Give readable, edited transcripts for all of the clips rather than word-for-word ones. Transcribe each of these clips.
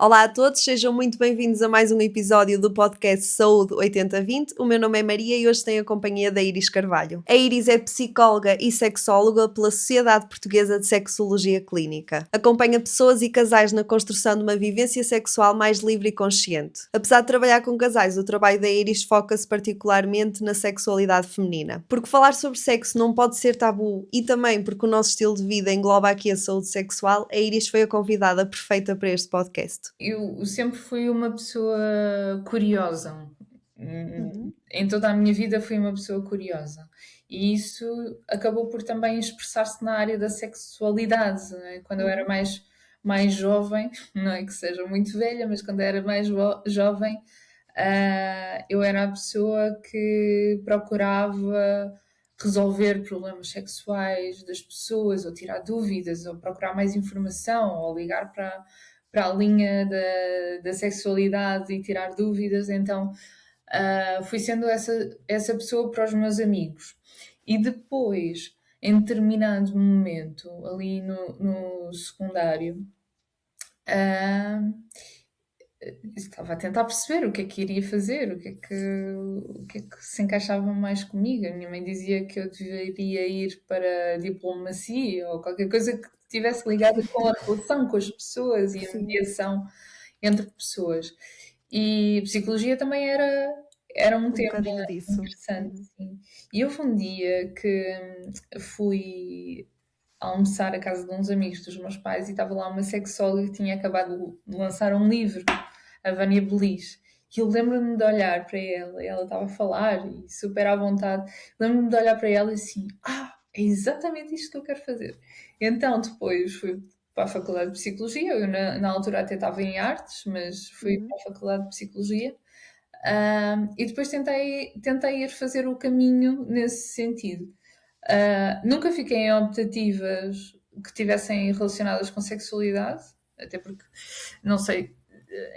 Olá a todos, sejam muito bem-vindos a mais um episódio do podcast Saúde 8020. O meu nome é Maria e hoje tenho a companhia da Iris Carvalho. A Iris é psicóloga e sexóloga pela Sociedade Portuguesa de Sexologia Clínica. Acompanha pessoas e casais na construção de uma vivência sexual mais livre e consciente. Apesar de trabalhar com casais, o trabalho da Iris foca-se particularmente na sexualidade feminina. Porque falar sobre sexo não pode ser tabu e também porque o nosso estilo de vida engloba aqui a saúde sexual, a Iris foi a convidada perfeita para este podcast. Eu sempre fui uma pessoa curiosa. Uhum. Em toda a minha vida fui uma pessoa curiosa. E isso acabou por também expressar-se na área da sexualidade, não é? Quando eu era Uhum. mais jovem, não é que seja muito velha, mas quando eu era mais jovem, eu era a pessoa que procurava resolver problemas sexuais das pessoas, ou tirar dúvidas, ou procurar mais informação, ou ligar para a linha da sexualidade e tirar dúvidas. Então, fui sendo essa pessoa para os meus amigos. E depois, em determinado momento, ali no secundário, ah, estava a tentar perceber o que iria fazer, o que é que se encaixava mais comigo. A minha mãe dizia que eu deveria ir para a diplomacia ou qualquer coisa que estivesse ligada com a relação com as pessoas e a Sim, mediação entre pessoas. E psicologia também era um um tema bocadinho disso. interessante, Uhum. sim. E houve um dia que fui almoçar à casa de uns amigos dos meus pais e estava lá uma sexóloga que tinha acabado de lançar um livro, a Vânia Belis. E eu lembro-me de olhar para ela, e ela estava a falar e super à vontade. Lembro-me de olhar para ela e assim, é exatamente isto que eu quero fazer. Então depois fui para a Faculdade de Psicologia, eu na altura até estava em artes, mas fui Uhum. para a Faculdade de Psicologia. E depois tentei ir fazer o caminho nesse sentido. Nunca fiquei em optativas que estivessem relacionadas com sexualidade, até porque, não sei,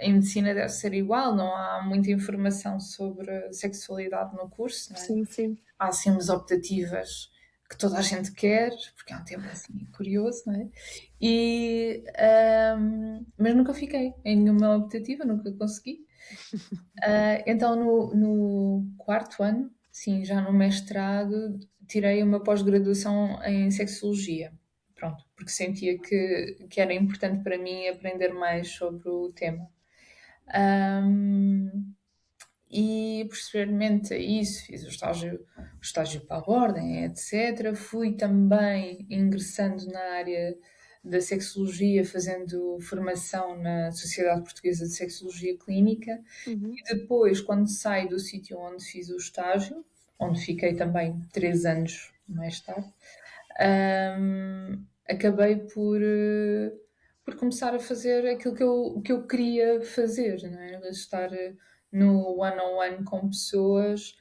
em medicina deve ser igual, não há muita informação sobre sexualidade no curso, não é? Sim, sim. Há assim umas optativas que toda a gente quer, porque é um tema assim curioso, não é? Mas nunca fiquei em nenhuma optativa, nunca consegui. Então, no quarto ano, sim, já no mestrado, tirei uma pós-graduação em Sexologia. Pronto, porque sentia que era importante para mim aprender mais sobre o tema. Ahm, e posteriormente a isso fiz o estágio para a ordem, etc. Fui também ingressando na área da sexologia, fazendo formação na Sociedade Portuguesa de Sexologia Clínica. Uhum. E depois, quando saio do sítio onde fiz o estágio, onde fiquei também 3 anos mais tarde, acabei por começar a fazer aquilo que eu queria fazer, não é? Estar no one-on-one com pessoas,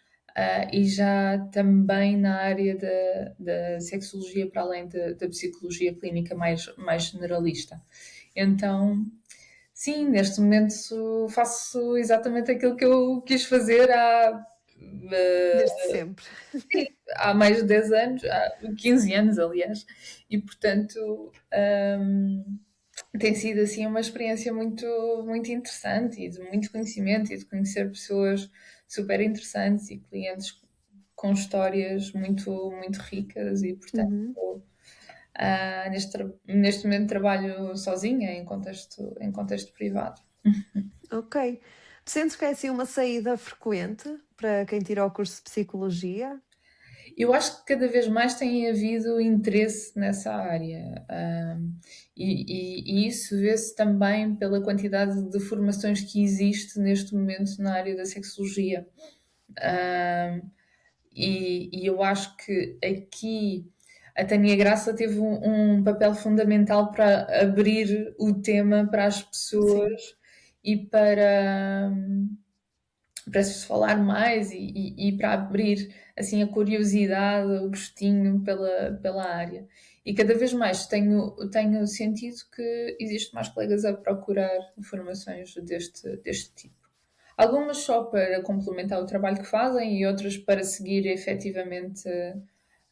e já também na área da sexologia, para além da psicologia clínica mais generalista. Então, sim, neste momento faço exatamente aquilo que eu quis fazer Desde eh, sempre. há mais de 10 anos, há 15 anos, aliás, e portanto, tem sido assim uma experiência muito, muito interessante e de muito conhecimento e de conhecer pessoas super interessantes e clientes com histórias muito, muito ricas e Uhum. portanto, neste momento trabalho sozinha em contexto privado. Ok. Sentes que é assim uma saída frequente para quem tira o curso de psicologia? Eu acho que cada vez mais tem havido interesse nessa área, e isso vê-se também pela quantidade de formações que existe neste momento na área da sexologia. Hum, e eu acho que aqui a Tânia Graça teve um papel fundamental para abrir o tema para as Sim. pessoas e para se falar mais e para abrir assim a curiosidade, o gostinho pela área. E cada vez mais tenho sentido que existe mais colegas a procurar informações deste tipo. Algumas só para complementar o trabalho que fazem e outras para seguir efetivamente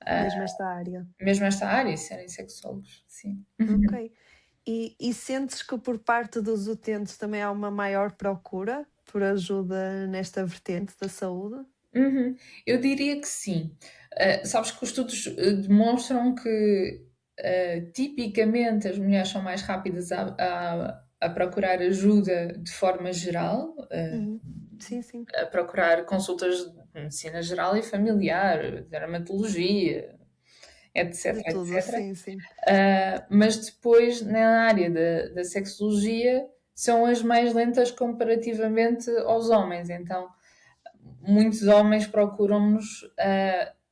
ah, Mesmo esta área. mesmo esta área e serem sexólogos, sim. Ok. E sentes que por parte dos utentes também há uma maior procura por ajuda nesta vertente da saúde? Uhum. Eu diria que sim. Sabes que os estudos demonstram que tipicamente as mulheres são mais rápidas a procurar ajuda de forma geral, Uhum. Sim, sim. a procurar consultas de medicina geral e familiar, dermatologia, etc, De tudo, etc. sim, sim. Mas depois, na área da sexologia, são as mais lentas comparativamente aos homens. Então, muitos homens procuram-nos,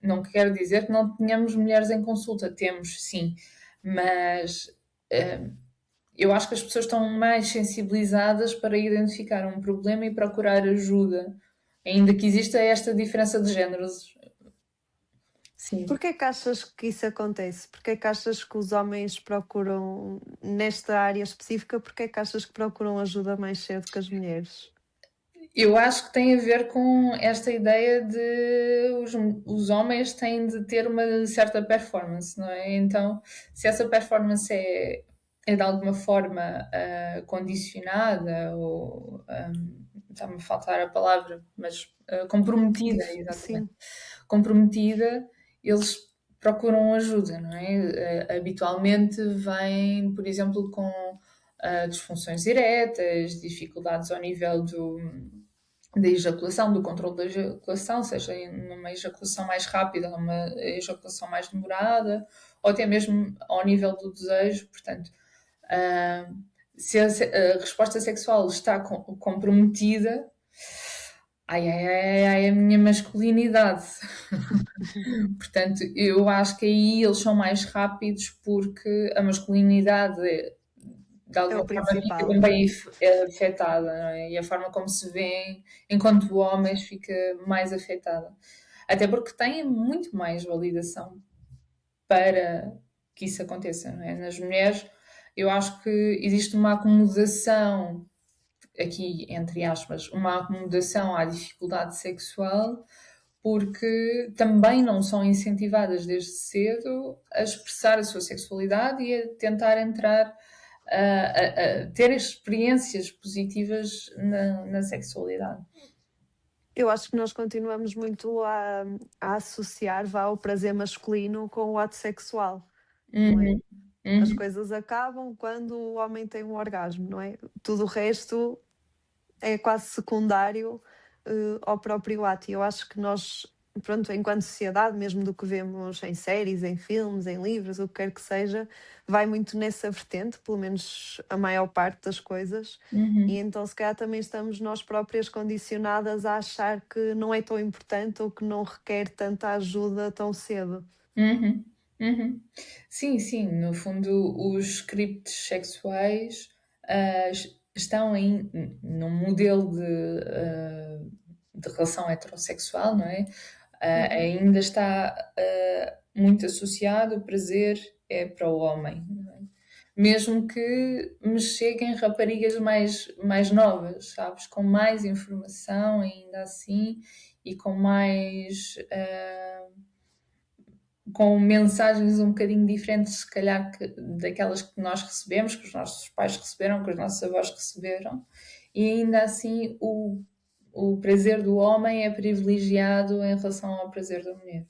não quer dizer que não tenhamos mulheres em consulta, temos sim, mas eu acho que as pessoas estão mais sensibilizadas para identificar um problema e procurar ajuda, ainda que exista esta diferença de géneros. Sim. Porquê que achas que isso acontece? Porquê que achas que os homens procuram, nesta área específica, porquê que achas que procuram ajuda mais cedo que as mulheres? Eu acho que tem a ver com esta ideia de os homens têm de ter uma certa performance, não é? Então, se essa performance é de alguma forma condicionada ou está-me a faltar a palavra, mas comprometida, exatamente, Sim, comprometida, eles procuram ajuda, não é? Habitualmente vêm, por exemplo, com disfunções eréteis, dificuldades ao nível da ejaculação, do controle da ejaculação, seja numa ejaculação mais rápida, numa ejaculação mais demorada, ou até mesmo ao nível do desejo. Portanto, ah, se a resposta sexual está comprometida, ai, ai, ai, ai, a minha masculinidade. Portanto, eu acho que aí eles são mais rápidos porque a masculinidade de é o alguma forma fica principal. também afetada, não é? E a forma como se vê enquanto homens fica mais afetada. Até porque têm muito mais validação para que isso aconteça, não é? Nas mulheres, eu acho que existe uma acomodação, aqui entre aspas, uma acomodação à dificuldade sexual porque também não são incentivadas desde cedo a expressar a sua sexualidade e a tentar entrar, a ter experiências positivas na sexualidade. Eu acho que nós continuamos muito a associar, vá, o prazer masculino com o ato sexual, não é? Uhum, As uhum, coisas acabam quando o homem tem um orgasmo, não é? Tudo o resto é quase secundário, ao próprio ato. E eu acho que nós, pronto, enquanto sociedade, mesmo do que vemos em séries, em filmes, em livros, o que quer que seja, vai muito nessa vertente, pelo menos a maior parte das coisas. E uhum, então, se calhar, também estamos nós próprias condicionadas a achar que não é tão importante ou que não requer tanta ajuda tão cedo. uhum, uhum. Sim, sim, no fundo, os scripts sexuais estão num modelo de relação heterossexual, não é? Uhum. Ainda está muito associado, o prazer é para o homem, não é? Mesmo que me cheguem raparigas mais novas, sabes? Com mais informação, ainda assim, e com mais. Com mensagens um bocadinho diferentes, se calhar, daquelas que nós recebemos, que os nossos pais receberam, que os nossos avós receberam, e ainda assim o prazer do homem é privilegiado em relação ao prazer da mulher.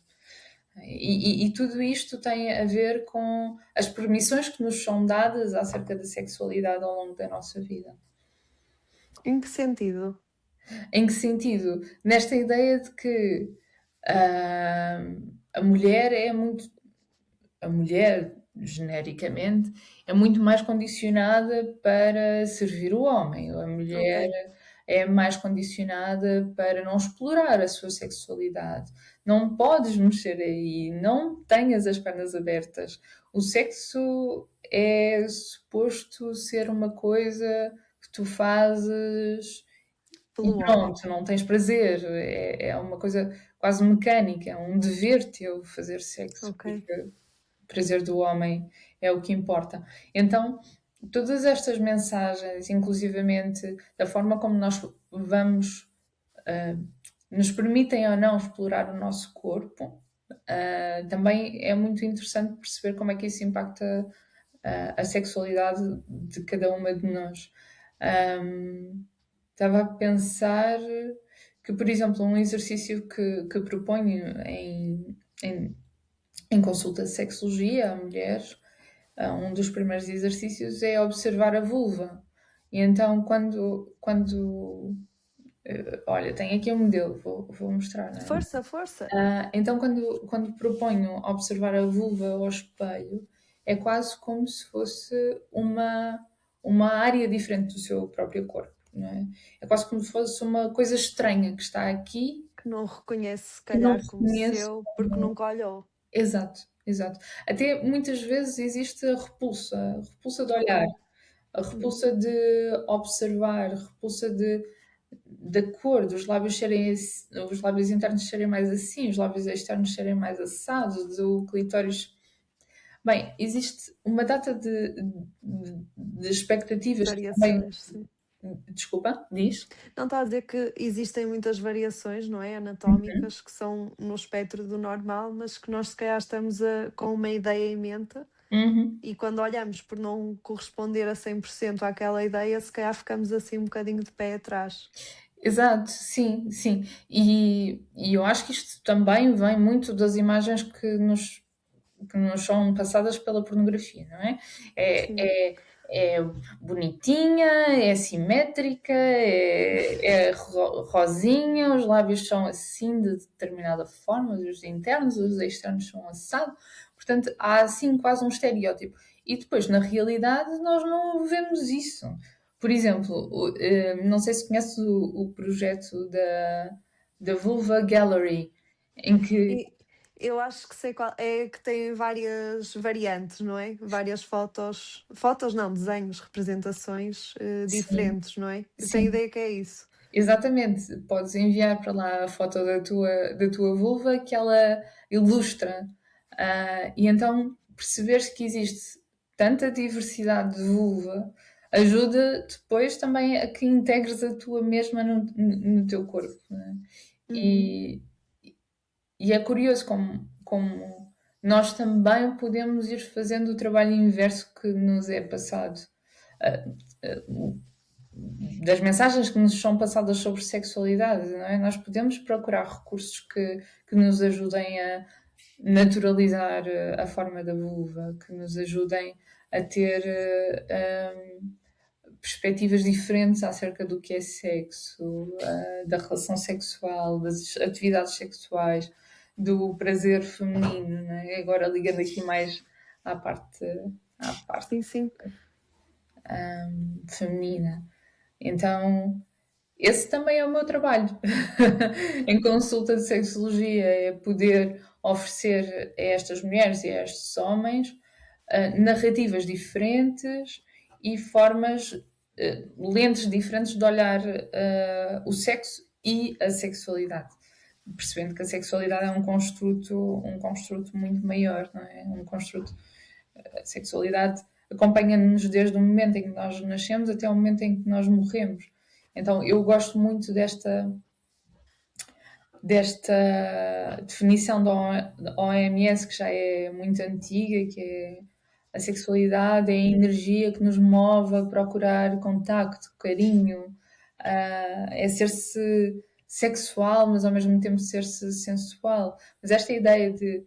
E tudo isto tem a ver com as permissões que nos são dadas acerca da sexualidade ao longo da nossa vida. Em que sentido? Em que sentido? Nesta ideia de que ah, a mulher é muito. A mulher, genericamente, é muito mais condicionada para servir o homem. A Ok. mulher é mais condicionada para não explorar a sua sexualidade. Não podes mexer aí, não tenhas as pernas abertas. O sexo é suposto ser uma coisa que tu fazes e Pelo homem. pronto, não tens prazer. É uma coisa quase mecânica, é um dever teu fazer sexo, Ok. porque o prazer do homem é o que importa. Então, todas estas mensagens, inclusivamente da forma como nós vamos, nos permitem ou não explorar o nosso corpo, também é muito interessante perceber como é que isso impacta a sexualidade de cada uma de nós. Estava a pensar que, por exemplo, um exercício que proponho em consulta de sexologia a mulheres, um dos primeiros exercícios é observar a vulva. E então, olha, tenho aqui um modelo, vou mostrar, não é? Força, força. Então, quando proponho observar a vulva ao espelho, é quase como se fosse uma área diferente do seu próprio corpo, não é? É quase como se fosse uma coisa estranha que está aqui, Que não reconhece, se que não calhar, como reconheço. seu, porque nunca olhou. Exato, exato. Até muitas vezes existe a repulsa de olhar, a repulsa de observar, a repulsa da cor, dos lábios serem os lábios internos serem mais assim, os lábios externos serem mais assados, o clitóris. Bem, existe uma data de expectativas que também. Variações, sim. Desculpa, diz? Não está a dizer que existem muitas variações, não é? Anatómicas, que são no espectro do normal, mas que nós se calhar estamos com uma ideia em mente Uhum. e quando olhamos por não corresponder a 100% àquela ideia, se calhar ficamos assim um bocadinho de pé atrás. Exato, sim, sim. E eu acho que isto também vem muito das imagens que nos são passadas pela pornografia, não é? Sim. É bonitinha, é simétrica, é rosinha, os lábios são assim de determinada forma, os internos, os externos são assado. Portanto, há assim quase um estereótipo. E depois, na realidade, nós não vemos isso. Por exemplo, não sei se conheces o projeto da Vulva Gallery, em que. E eu acho que sei qual é, que tem várias variantes, não é? Várias fotos não, desenhos, representações Sim, diferentes, não é? Eu tenho sim. ideia que é isso. Exatamente, podes enviar para lá a foto da tua vulva que ela ilustra. E então perceberes que existe tanta diversidade de vulva ajuda depois também a que integres a tua mesma no teu corpo. Não é? Uhum. E, e é curioso como nós também podemos ir fazendo o trabalho inverso que nos é passado. Ah, ah, das mensagens que nos são passadas sobre sexualidade, não é? Nós podemos procurar recursos que nos ajudem a naturalizar a forma da vulva, que nos ajudem a ter perspectivas diferentes acerca do que é sexo, da relação sexual, das atividades sexuais, do prazer feminino, não é? Agora ligando aqui mais à parte, à parte Sim, sim. feminina. Então, esse também é o meu trabalho em consulta de sexologia, é poder oferecer a estas mulheres e a estes homens narrativas diferentes e formas, lentes diferentes de olhar o sexo e a sexualidade. Percebendo que a sexualidade é um construto muito maior, não é? Um construto, a sexualidade acompanha-nos desde o momento em que nós nascemos até o momento em que nós morremos. Então, eu gosto muito desta definição da OMS, que já é muito antiga, que é a sexualidade é a energia que nos move a procurar contacto, carinho, é ser-se sexual, mas ao mesmo tempo ser-se sensual. Mas esta ideia de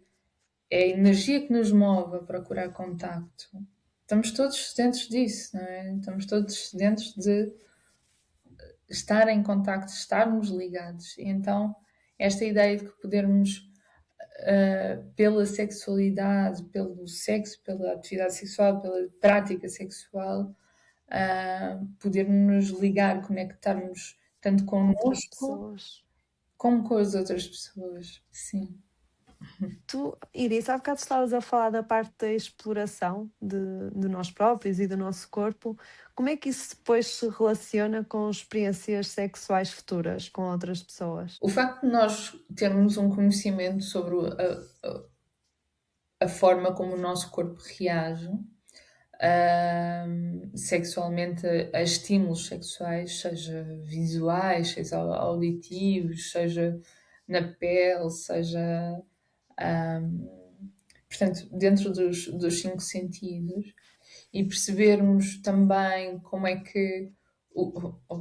é a energia que nos move a procurar contacto. Estamos todos sedentos disso, não é? Estamos todos sedentos de estar em contacto, estarmos ligados. E então, esta ideia de que podermos, pela sexualidade, pelo sexo, pela atividade sexual, pela prática sexual, podermos ligar, conectarmos tanto Com outras connosco pessoas. como com as outras pessoas. Sim. Tu, Iris, há bocado estavas a falar da parte da exploração de nós próprios e do nosso corpo. Como é que isso depois se relaciona com experiências sexuais futuras com outras pessoas? O facto de nós termos um conhecimento sobre a forma como o nosso corpo reage sexualmente a estímulos sexuais, seja visuais, seja auditivos, seja na pele, seja, portanto, dentro dos cinco sentidos. e percebermos também como é que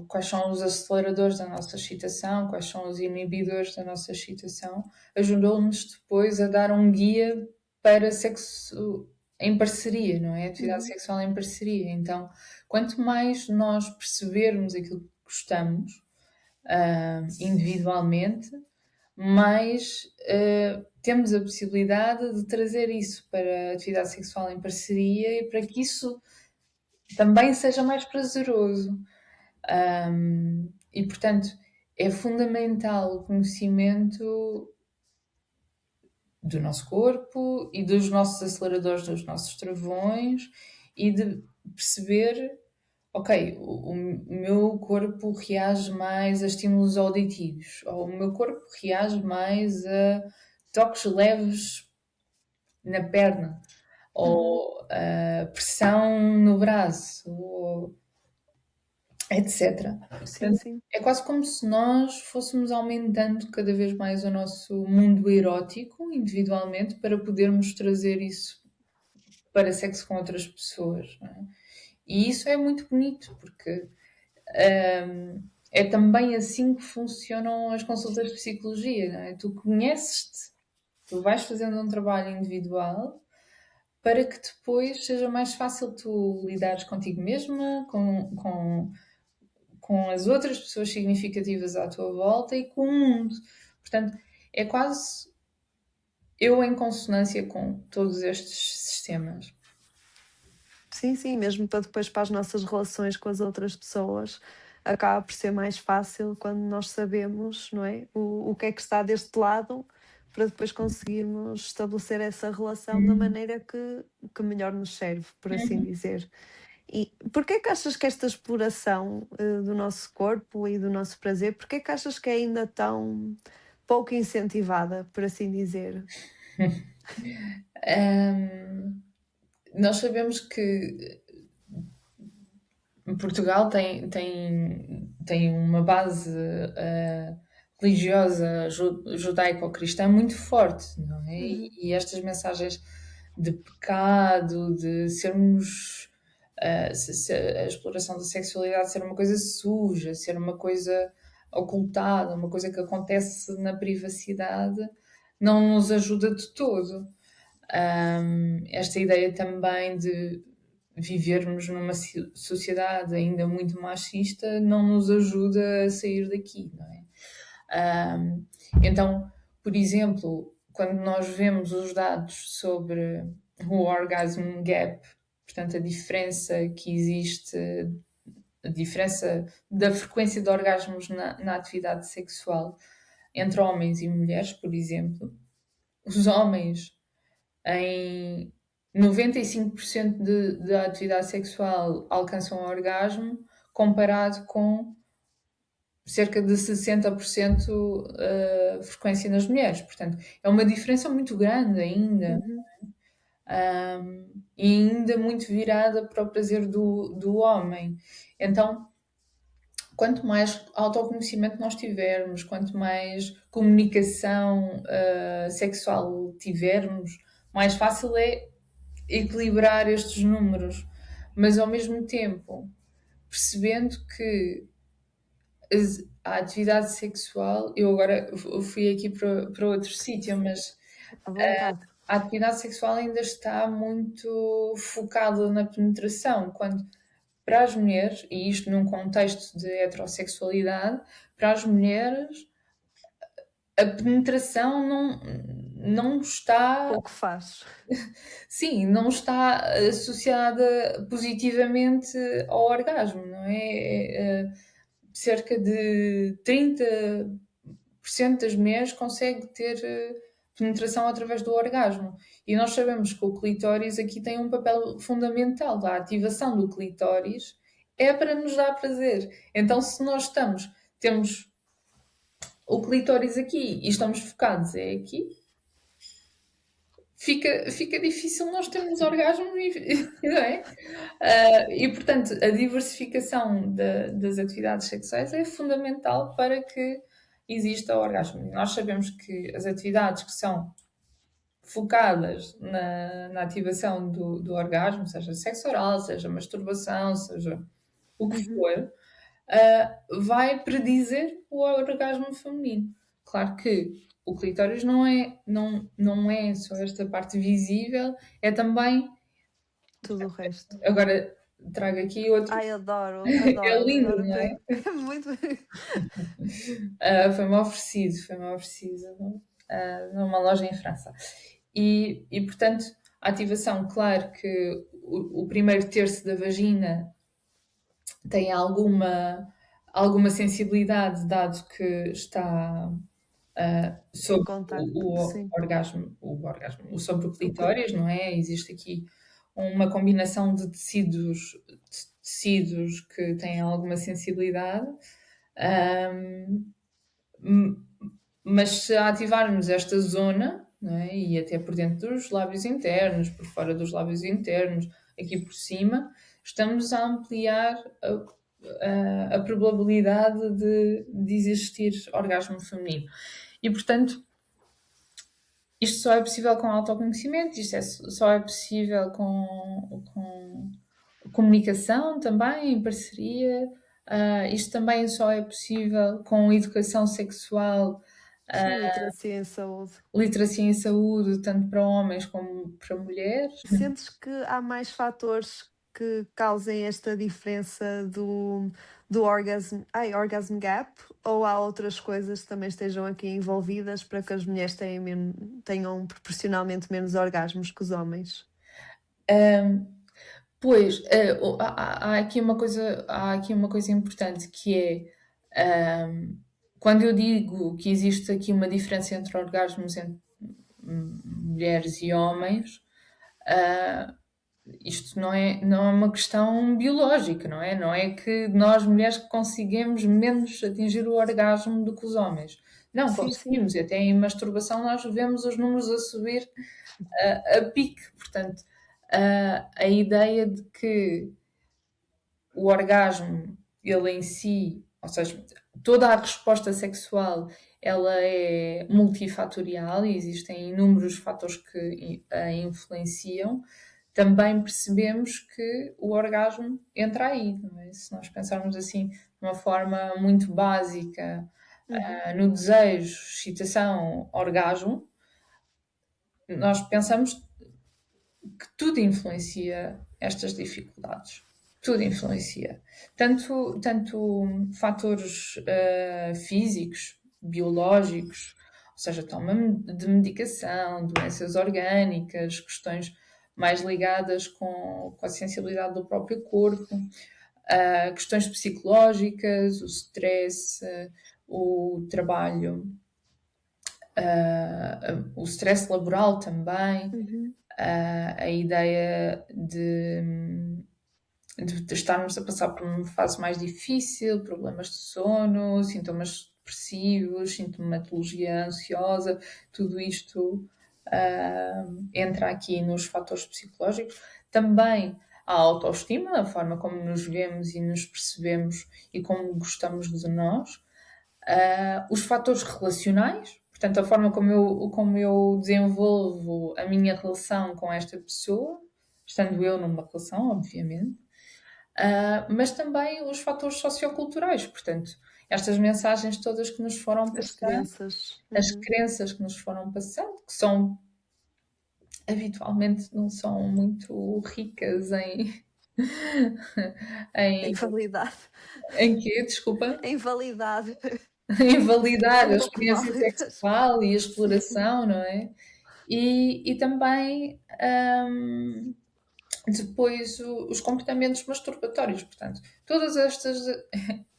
quais são os aceleradores da nossa excitação, quais são os inibidores da nossa excitação, ajudou-nos depois a dar um guia para sexo em parceria, não é? Atividade sexual em parceria. Então, quanto mais nós percebermos aquilo que gostamos, individualmente, mais temos a possibilidade de trazer isso para a atividade sexual em parceria e para que isso também seja mais prazeroso. E, portanto, é fundamental o conhecimento do nosso corpo e dos nossos aceleradores, dos nossos travões e de perceber, ok, o meu corpo reage mais a estímulos auditivos, ou o meu corpo reage mais a toques leves na perna, ou a pressão no braço, ou etc. Sim, sim. É quase como se nós fôssemos aumentando cada vez mais o nosso mundo erótico individualmente para podermos trazer isso para sexo com outras pessoas. Não é? E isso é muito bonito porque é também assim que funcionam as consultas de psicologia. Não é? Tu conheces-te, tu vais fazendo um trabalho individual para que depois seja mais fácil tu lidares contigo mesma, com as outras pessoas significativas à tua volta e com o mundo. Portanto, é quase eu em consonância com todos estes sistemas. Sim, sim, mesmo para as nossas relações com as outras pessoas, acaba por ser mais fácil quando nós sabemos, não é? O que é que está deste lado, para depois conseguirmos estabelecer essa relação da maneira que melhor nos serve, por assim dizer. E porquê que achas que esta exploração do nosso corpo e do nosso prazer, porquê que achas que é ainda tão pouco incentivada, por assim dizer? Nós sabemos que Portugal tem uma base religiosa judaico-cristã muito forte, não é? E estas mensagens de pecado, de sermos a exploração da sexualidade ser uma coisa suja, ser uma coisa ocultada, uma coisa que acontece na privacidade, não nos ajuda de todo. Esta ideia também de vivermos numa sociedade ainda muito machista não nos ajuda a sair daqui, não é? Então, por exemplo, quando nós vemos os dados sobre o orgasm gap, portanto, a diferença que existe, a diferença da frequência de orgasmos na atividade sexual entre homens e mulheres, por exemplo, os homens em 95% da atividade sexual alcançam o orgasmo, comparado com cerca de 60% frequência nas mulheres. Portanto, é uma diferença muito grande ainda. E ainda muito virada para o prazer do homem. Então, quanto mais autoconhecimento nós tivermos, quanto mais comunicação sexual tivermos, mais fácil é equilibrar estes números. Mas ao mesmo tempo, percebendo que a atividade sexual, eu agora fui aqui para outro sítio, mas À vontade. a atividade sexual ainda está muito focada na penetração, quando para as mulheres, e isto num contexto de heterossexualidade, para as mulheres a penetração não está. Pouco faz. Sim, não está associada positivamente ao orgasmo, não é? Cerca de 30% das mulheres consegue ter penetração através do orgasmo. E nós sabemos que o clitóris aqui tem um papel fundamental. A ativação do clitóris é para nos dar prazer. Então, se nós temos o clitóris aqui e estamos focados aqui, fica difícil nós termos orgasmo, não é? E, portanto, a diversificação das atividades sexuais é fundamental para que exista orgasmo. Nós sabemos que as atividades que são focadas na ativação do orgasmo, seja sexo oral, seja masturbação, seja o que Uhum. for, vai predizer o orgasmo feminino. Claro que o clitóris não é só esta parte visível, é também. Tudo o resto. Agora trago aqui outro. Ai, adoro, É adoro, lindo, adoro. não é? É muito. Foi-me oferecido numa loja em França. Portanto, a ativação, claro que o primeiro terço da vagina tem alguma sensibilidade, dado que está Em sobre contacto, o sim. orgasmo, sobre o O cli- clitóris, não é? Existe aqui uma combinação de tecidos que têm alguma sensibilidade. Ahm, m- mas se ativarmos esta zona, não é? E até por dentro dos lábios internos, por fora dos lábios internos, aqui por cima, estamos a ampliar a probabilidade de existir orgasmo feminino. E, portanto, isto só é possível com autoconhecimento, só é possível com comunicação também, em parceria. Isto também só é possível com educação sexual, Sim, literacia em saúde. literacia em saúde, tanto para homens como para mulheres. Sentes que há mais fatores que causem esta diferença do orgasm gap, ou há outras coisas que também estejam aqui envolvidas para que as mulheres tenham proporcionalmente menos orgasmos que os homens? Ahm, Pois, há aqui uma coisa importante que quando eu digo que existe aqui uma diferença entre orgasmos entre mulheres e homens, ah, isto não é uma questão biológica, não é? Não é que nós mulheres conseguimos menos atingir o orgasmo do que os homens. Não, Sim, sim. conseguimos. E até em masturbação nós vemos os números a subir a pique. Portanto, a ideia de que o orgasmo, ele em si, ou seja, toda a resposta sexual, ela é multifatorial e existem inúmeros fatores que a influenciam. Também percebemos que o orgasmo entra aí, não é? Se nós pensarmos assim de uma forma muito básica, Uhum. no desejo, excitação, orgasmo, nós pensamos que tudo influencia estas dificuldades. Tudo influencia. Tanto fatores físicos, biológicos, ou seja, toma de medicação, doenças orgânicas, questões mais ligadas com a sensibilidade do próprio corpo, questões psicológicas, o stress, o trabalho, o stress laboral também, Uhum. a ideia de estarmos a passar por uma fase mais difícil, problemas de sono, sintomas depressivos, sintomatologia ansiosa, tudo isto entra aqui nos fatores psicológicos. Também a autoestima, a forma como nos vemos e nos percebemos e como gostamos de nós. Os fatores relacionais, portanto, a forma como eu desenvolvo a minha relação com esta pessoa, estando eu numa relação, obviamente. Mas também os fatores socioculturais, portanto, estas mensagens todas que nos foram As passando, crenças. as Uhum. crenças que nos foram passando, que são habitualmente não são muito ricas Em em, validade. em quê? Desculpa? Em validade. Em validar São a pouco experiência válidas. sexual e a Sim. exploração, não é? E também depois os comportamentos masturbatórios. Portanto, todas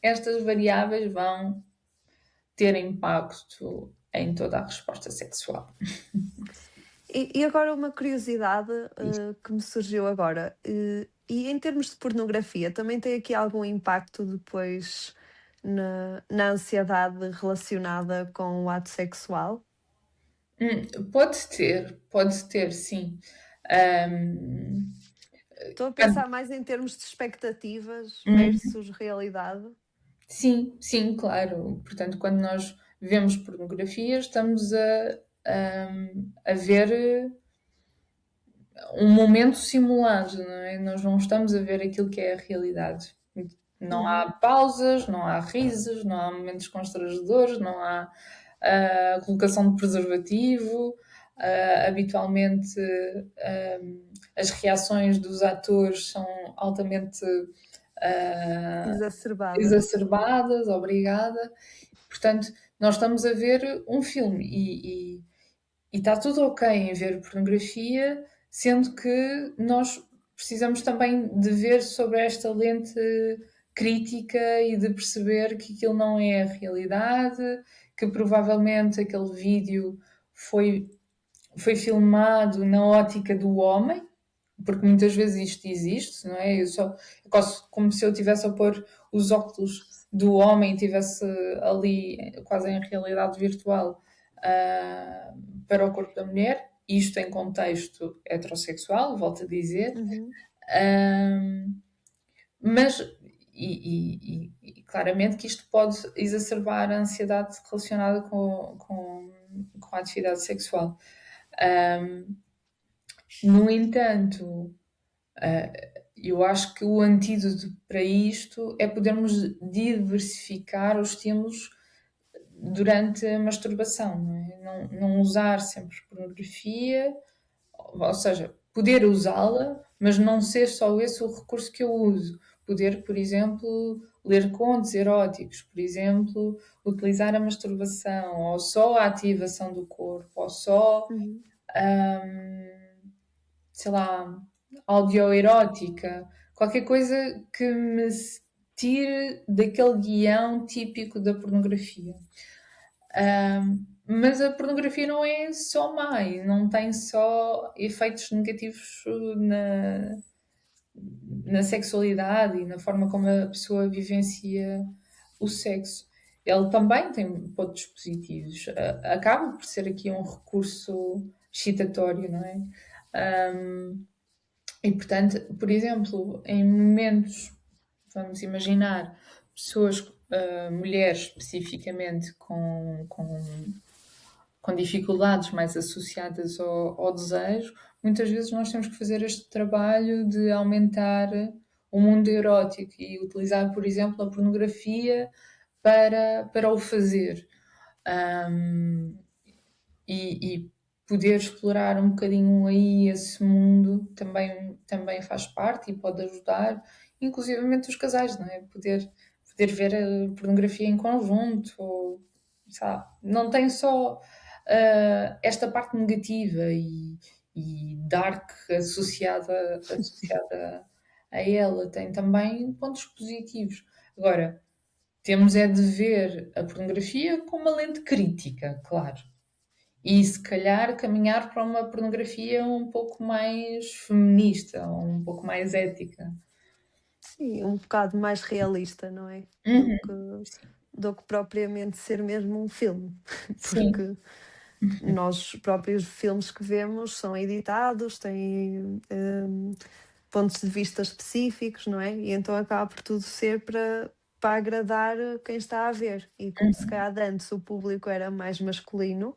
estas variáveis vão ter impacto em toda a resposta sexual. E agora uma curiosidade que me surgiu agora. E em termos de pornografia, também tem aqui algum impacto depois na ansiedade relacionada com o ato sexual? Pode ter, sim. Ahm, Estou a quando- pensar mais em termos de expectativas Hum, versus realidade. sim, sim, claro. Portanto, quando nós vemos pornografia, estamos a ver um momento simulado, não é? Nós não estamos a ver aquilo que é a realidade. Não há pausas, não há risos, não há momentos constrangedores, não há colocação de preservativo. Habitualmente, as reações dos atores são altamente Exacerbadas. exacerbadas, obrigada. Portanto, nós estamos a ver um filme e está tudo ok em ver pornografia, sendo que nós precisamos também de ver sobre esta lente crítica e de perceber que aquilo não é a realidade, que provavelmente aquele vídeo foi filmado na ótica do homem, porque muitas vezes isto existe, não é? Eu quase como se eu tivesse a pôr os óculos do homem e estivesse ali quase em realidade virtual para o corpo da mulher, isto em contexto heterossexual, volto a dizer, mas e claramente que isto pode exacerbar a ansiedade relacionada com a atividade sexual. No entanto, eu acho que o antídoto para isto é podermos diversificar os estímulos durante a masturbação, não é? Não usar sempre pornografia, ou seja, poder usá-la, mas não ser só esse o recurso que eu uso. Poder, por exemplo, ler contos eróticos, por exemplo, utilizar a masturbação, ou só a ativação do corpo, ou só, sei lá, audioerótica, qualquer coisa que me tire daquele guião típico da pornografia. Mas a pornografia não é só má e não tem só efeitos negativos na sexualidade e na forma como a pessoa vivencia o sexo. Ele também tem pontos positivos. Acaba por ser aqui um recurso excitatório, não é? E portanto, por exemplo, em momentos, vamos imaginar, pessoas, mulheres especificamente com dificuldades mais associadas ao desejo, muitas vezes nós temos que fazer este trabalho de aumentar o mundo erótico e utilizar, por exemplo, a pornografia para o fazer. E poder explorar um bocadinho aí esse mundo também faz parte e pode ajudar, inclusivamente os casais, não é? Poder ver a pornografia em conjunto, ou, sabe? Não tem só esta parte negativa e dark associada a ela, tem também pontos positivos. Agora, temos é de ver a pornografia com uma lente crítica, claro. E se calhar caminhar para uma pornografia um pouco mais feminista, ou um pouco mais ética. Sim, um bocado mais realista, não é? Uhum, Do que propriamente ser mesmo um filme. sim. Porque nós próprios filmes que vemos são editados, têm pontos de vista específicos, não é? E então acaba por tudo ser para agradar quem está a ver. E como se calhar antes o público era mais masculino,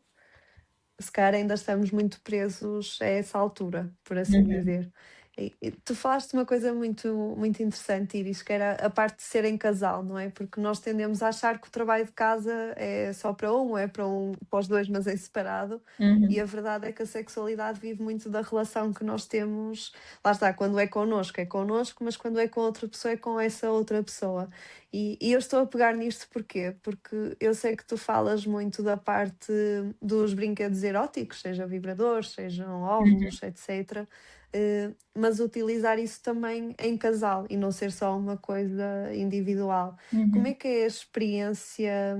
se calhar ainda estamos muito presos a essa altura, por assim Uhum, dizer. E tu falaste uma coisa muito, muito interessante, Iris, que era a parte de ser em casal, não é? Porque nós tendemos a achar que o trabalho de casa é só para um, é para os dois, mas é separado. E uhum, a verdade é que a sexualidade vive muito da relação que nós temos. Lá está, quando é connosco, mas quando é com outra pessoa, é com essa outra pessoa. E eu estou a pegar nisto porquê? Porque eu sei que tu falas muito da parte dos brinquedos eróticos, seja vibradores, sejam óvulos, etc. Mas utilizar isso também em casal e não ser só uma coisa individual. Como é uhum. que é a experiência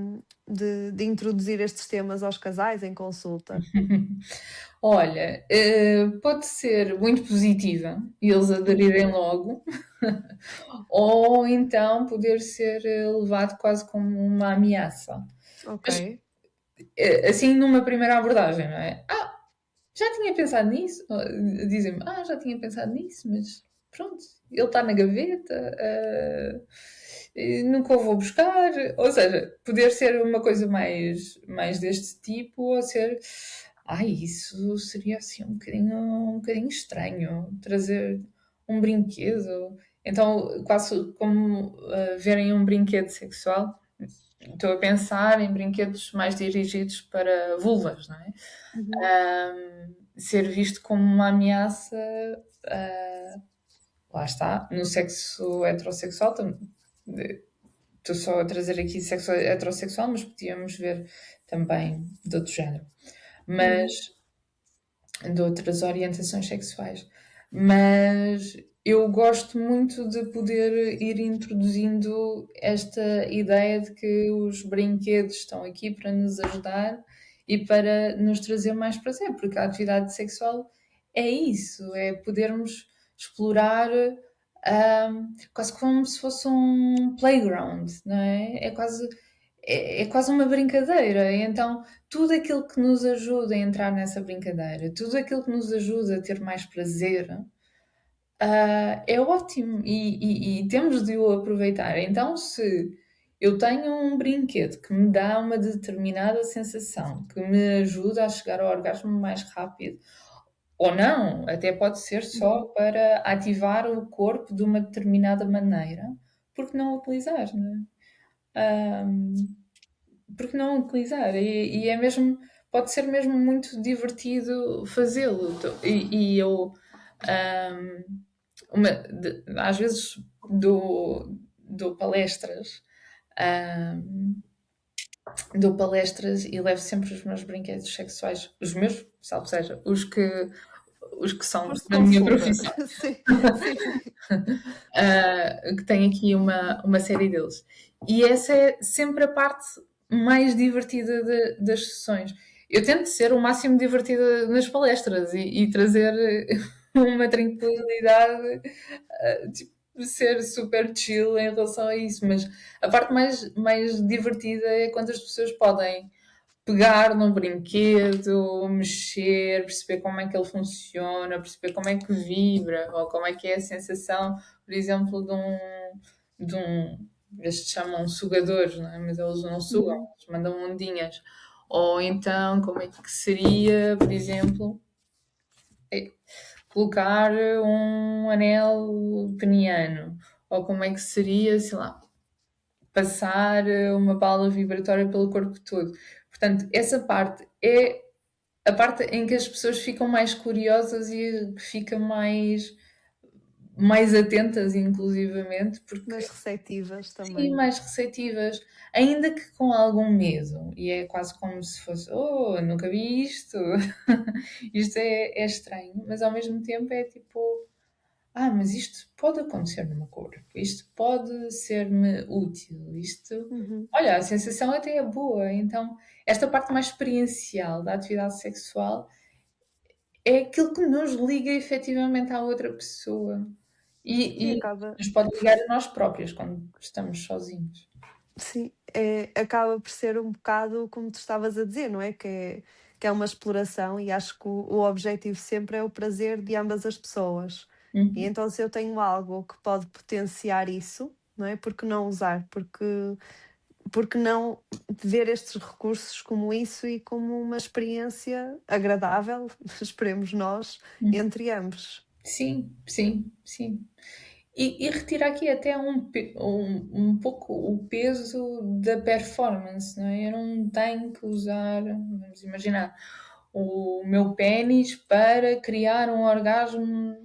de introduzir estes temas aos casais em consulta? Olha, pode ser muito positiva e eles aderirem logo, ou então poder ser levado quase como uma ameaça. Ok. Mas assim numa primeira abordagem, não é? Já tinha pensado nisso. Dizem-me, já tinha pensado nisso, mas pronto, ele está na gaveta, nunca o vou buscar. Ou seja, poder ser uma coisa mais deste tipo, ou ser, Isso seria assim um bocadinho estranho, trazer um brinquedo. Então, quase como verem um brinquedo sexual, estou a pensar em brinquedos mais dirigidos para vulvas, não é? Uhum. Ser visto como uma ameaça, ah, lá está, no sexo heterossexual, estou só a trazer aqui sexo heterossexual, mas podíamos ver também de outro género. Uhum. Mas de outras orientações sexuais. Mas eu gosto muito de poder ir introduzindo esta ideia de que os brinquedos estão aqui para nos ajudar e para nos trazer mais prazer, porque a atividade sexual é isso, é podermos explorar quase como se fosse um playground, não é? É quase uma brincadeira. E então, tudo aquilo que nos ajuda a entrar nessa brincadeira, tudo aquilo que nos ajuda a ter mais prazer, é ótimo e temos de o aproveitar. Então, se eu tenho um brinquedo que me dá uma determinada sensação, que me ajuda a chegar ao orgasmo mais rápido, ou não, até pode ser só Uhum. para ativar o corpo de uma determinada maneira, porque não utilizar, não é? Porque não utilizar? E é mesmo, pode ser mesmo muito divertido fazê-lo. E eu, ahm, às vezes, dou palestras, ahm, dou palestras e levo sempre os meus brinquedos sexuais, os meus, salvo seja, os que são Foste da minha consulta. profissão, Sim, sim. que tenho aqui uma série deles. E essa é sempre a parte mais divertida das sessões. Eu tento ser o máximo divertida nas palestras e trazer uma tranquilidade, tipo, ser super chill em relação a isso, mas a parte mais divertida é quando as pessoas podem pegar num brinquedo, mexer, perceber como é que ele funciona, perceber como é que vibra, ou como é que é a sensação, por exemplo, eles chamam sugadores, não é? Mas eles não sugam, Uhum. eles mandam ondinhas. Ou então, como é que seria, por exemplo, eh, colocar um anel peniano, ou como é que seria, sei lá, passar uma bala vibratória pelo corpo todo. Portanto, essa parte é a parte em que as pessoas ficam mais curiosas e que ficam mais atentas, inclusivamente, porque Mas receptivas sim, também. mais receptivas, ainda que com algum medo. E é quase como se fosse, oh, nunca vi isto, isto é estranho, mas ao mesmo tempo é tipo, mas isto pode acontecer no meu corpo, isto pode ser-me útil, isto. Uhum. Olha, a sensação até é boa. Então, esta parte mais experiencial da atividade sexual é aquilo que nos liga efetivamente à outra pessoa Sim, e acaba. nos pode ligar a nós próprios quando estamos sozinhos. Sim, acaba por ser um bocado como tu estavas a dizer, não é? Que é uma exploração e acho que o objetivo sempre é o prazer de ambas as pessoas. E Uhum. então, se eu tenho algo que pode potenciar isso, não é? Por que não usar? Porque não ver estes recursos como isso e como uma experiência agradável, esperemos nós, Uhum. entre ambos. Sim, sim, sim. E retira aqui até um pouco o peso da performance, não é? Eu não tenho que usar, vamos imaginar, o meu pênis para criar um orgasmo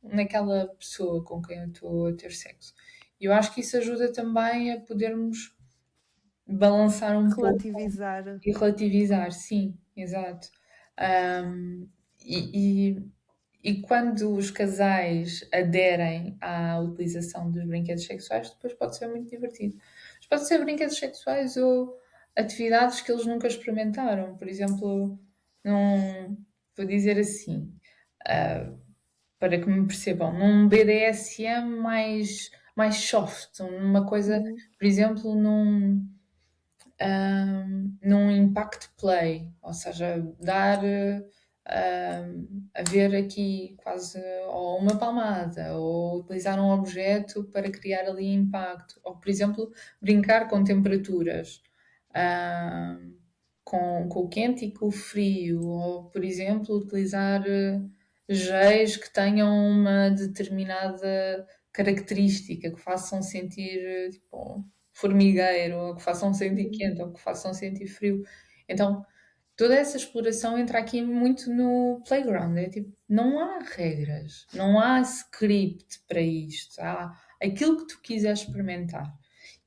naquela pessoa com quem eu estou a ter sexo. E eu acho que isso ajuda também a podermos balançar um pouco Relativizar. e relativizar, sim, exato. Um, e, e, e quando os casais aderem à utilização dos brinquedos sexuais, depois pode ser muito divertido. Mas pode ser brinquedos sexuais ou atividades que eles nunca experimentaram. Por exemplo, num, vou dizer assim, ah, para que me percebam, num BDSM mais soft, numa coisa, Uhum. por exemplo, num impact play, ou seja, dar a ver aqui quase ou uma palmada, ou utilizar um objeto para criar ali impacto, ou por exemplo, brincar com temperaturas, ahm, com o quente e com o frio, ou, por exemplo, utilizar géis que tenham uma determinada característica, que façam sentir tipo formigueiro, ou que façam sentir quente, ou que façam sentir frio. Então, toda essa exploração entra aqui muito no playground. É tipo, não há regras, não há script para isto. Há aquilo que tu quiseres experimentar.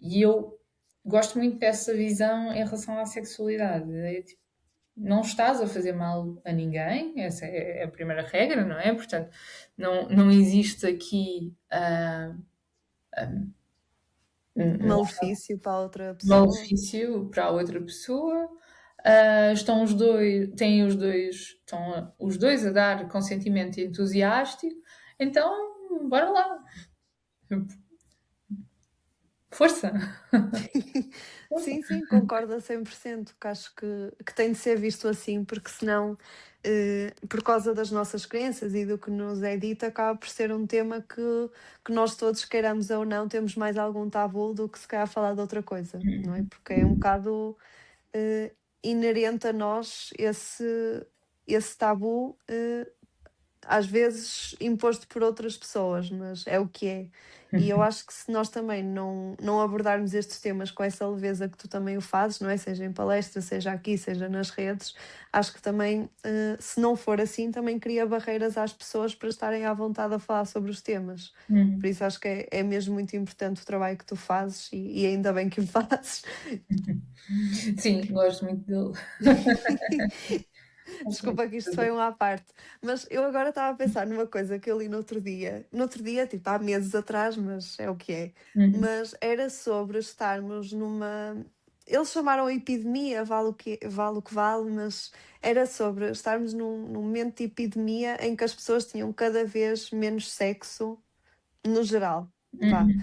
E eu gosto muito dessa visão em relação à sexualidade. É tipo, não estás a fazer mal a ninguém, essa é a primeira regra, não é? Portanto, não existe aqui Malefício para a outra pessoa. malefício para a outra pessoa. Estão os dois, estão os dois a dar consentimento entusiástico, então bora lá, força! Força. Sim, sim, concordo a 100%, que acho que tem de ser visto assim, porque senão, por causa das nossas crenças e do que nos é dito, acaba por ser um tema que nós todos, queiramos ou não, temos mais algum tabu do que se calhar falar de outra coisa, não é? Porque é um bocado inerente a nós esse tabu, às vezes imposto por outras pessoas, mas é o que é. E eu acho que se nós também não abordarmos estes temas com essa leveza que tu também o fazes, não é? Seja em palestra, seja aqui, seja nas redes, acho que também, se não for assim, também cria barreiras às pessoas para estarem à vontade a falar sobre os temas. Por isso acho que é mesmo muito importante o trabalho que tu fazes e ainda bem que o fazes. Sim, gosto muito dele. Gosto muito Desculpa que isto dele. foi um à parte, mas eu agora estava a pensar numa coisa que eu li no outro dia, tipo há meses atrás, mas é o que é. Uhum, Mas era sobre estarmos numa. Eles chamaram a epidemia, vale o que vale, mas era sobre estarmos num momento de epidemia em que as pessoas tinham cada vez menos sexo, no geral. Vá. uhum.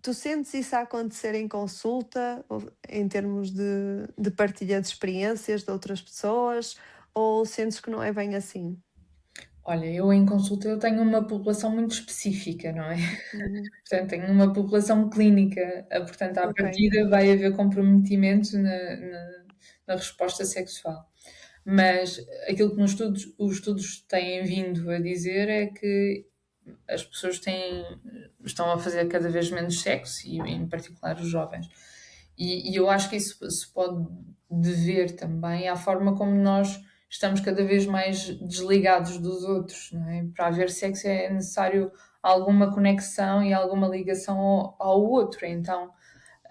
Tu sentes isso a acontecer em consulta, ou em termos de partilha de experiências de outras pessoas, ou sentes que não é bem assim? Olha, eu em consulta eu tenho uma população muito específica, não é? Uhum. Portanto, tenho uma população clínica, portanto, à Ok. partida vai haver comprometimento na resposta sexual. Mas aquilo que os estudos têm vindo a dizer é que as pessoas estão a fazer cada vez menos sexo, e em particular os jovens. E eu acho que isso se pode dever também à forma como nós estamos cada vez mais desligados dos outros, não é? Para haver sexo é necessário alguma conexão e alguma ligação ao outro. Então,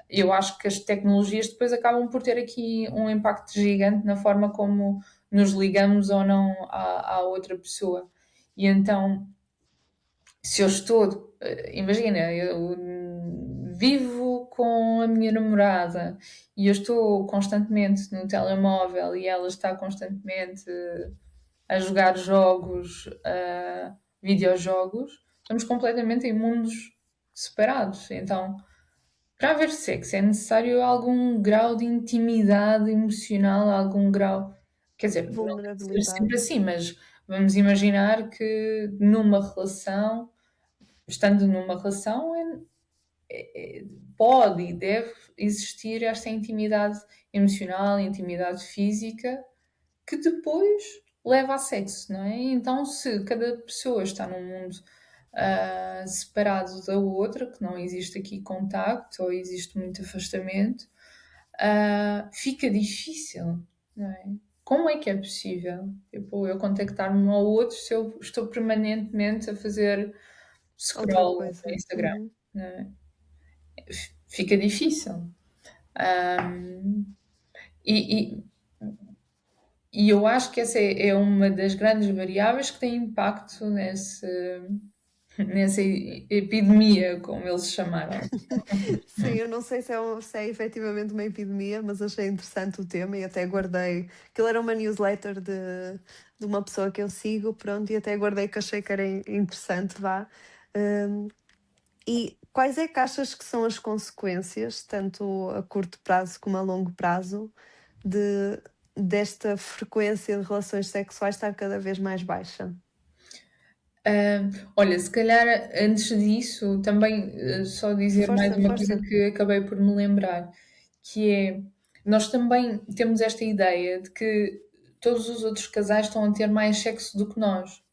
eu acho que as tecnologias depois acabam por ter aqui um impacto gigante na forma como nos ligamos ou não à outra pessoa. E então, se eu estou, imagina, eu vivo com a minha namorada e eu estou constantemente no telemóvel e ela está constantemente a jogar jogos, videojogos, estamos completamente em mundos separados. Então, para haver sexo é necessário algum grau de intimidade emocional, algum grau. Quer dizer, não tem que ser Vulnerabilidade. sempre assim, mas vamos imaginar que estando numa relação, pode e deve existir esta intimidade emocional, intimidade física, que depois leva a sexo, não é? Então, se cada pessoa está num mundo separado da outra, que não existe aqui contacto ou existe muito afastamento, fica difícil, não é? Como é que é possível tipo, eu contactar-me um ao outro se eu estou permanentemente a fazer Outra scroll no coisa. Instagram? Uhum. Não é? Fica difícil. Um, e, e, e eu acho que essa é uma das grandes variáveis que tem impacto nessa epidemia, como eles chamaram. Sim, eu não sei se é efetivamente uma epidemia, mas achei interessante o tema e até guardei. Aquilo era uma newsletter de uma pessoa que eu sigo, pronto, e até guardei que achei que era interessante, vá. Hum, e quais é que achas que são as consequências, tanto a curto prazo como a longo prazo, desta frequência de relações sexuais estar cada vez mais baixa? Olha, se calhar antes disso, também só dizer mais Força, uma coisa força. que acabei por me lembrar, que é nós também temos esta ideia de que todos os outros casais estão a ter mais sexo do que nós,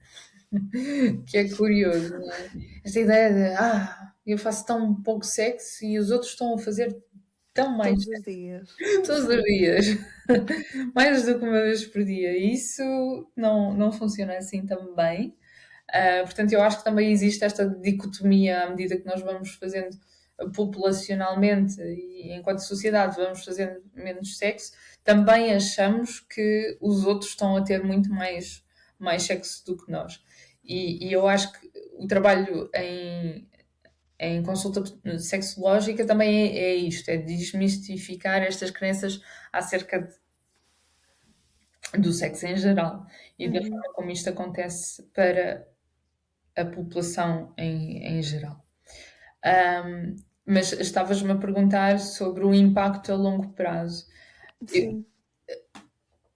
que é curioso, não é? Esta ideia de, eu faço tão pouco sexo e os outros estão a fazer tão mais Todos os dias. todos os Sim. dias, mais do que uma vez por dia. E isso não funciona assim tão bem. Portanto, eu acho que também existe esta dicotomia à medida que nós vamos fazendo populacionalmente e enquanto sociedade vamos fazendo menos sexo, também achamos que os outros estão a ter muito mais sexo do que nós. E eu acho que o trabalho em consulta sexológica também é isto, é desmistificar estas crenças acerca do sexo em geral e da Uhum. forma como isto acontece para a população em geral. Mas estavas-me a perguntar sobre o impacto a longo prazo. Sim.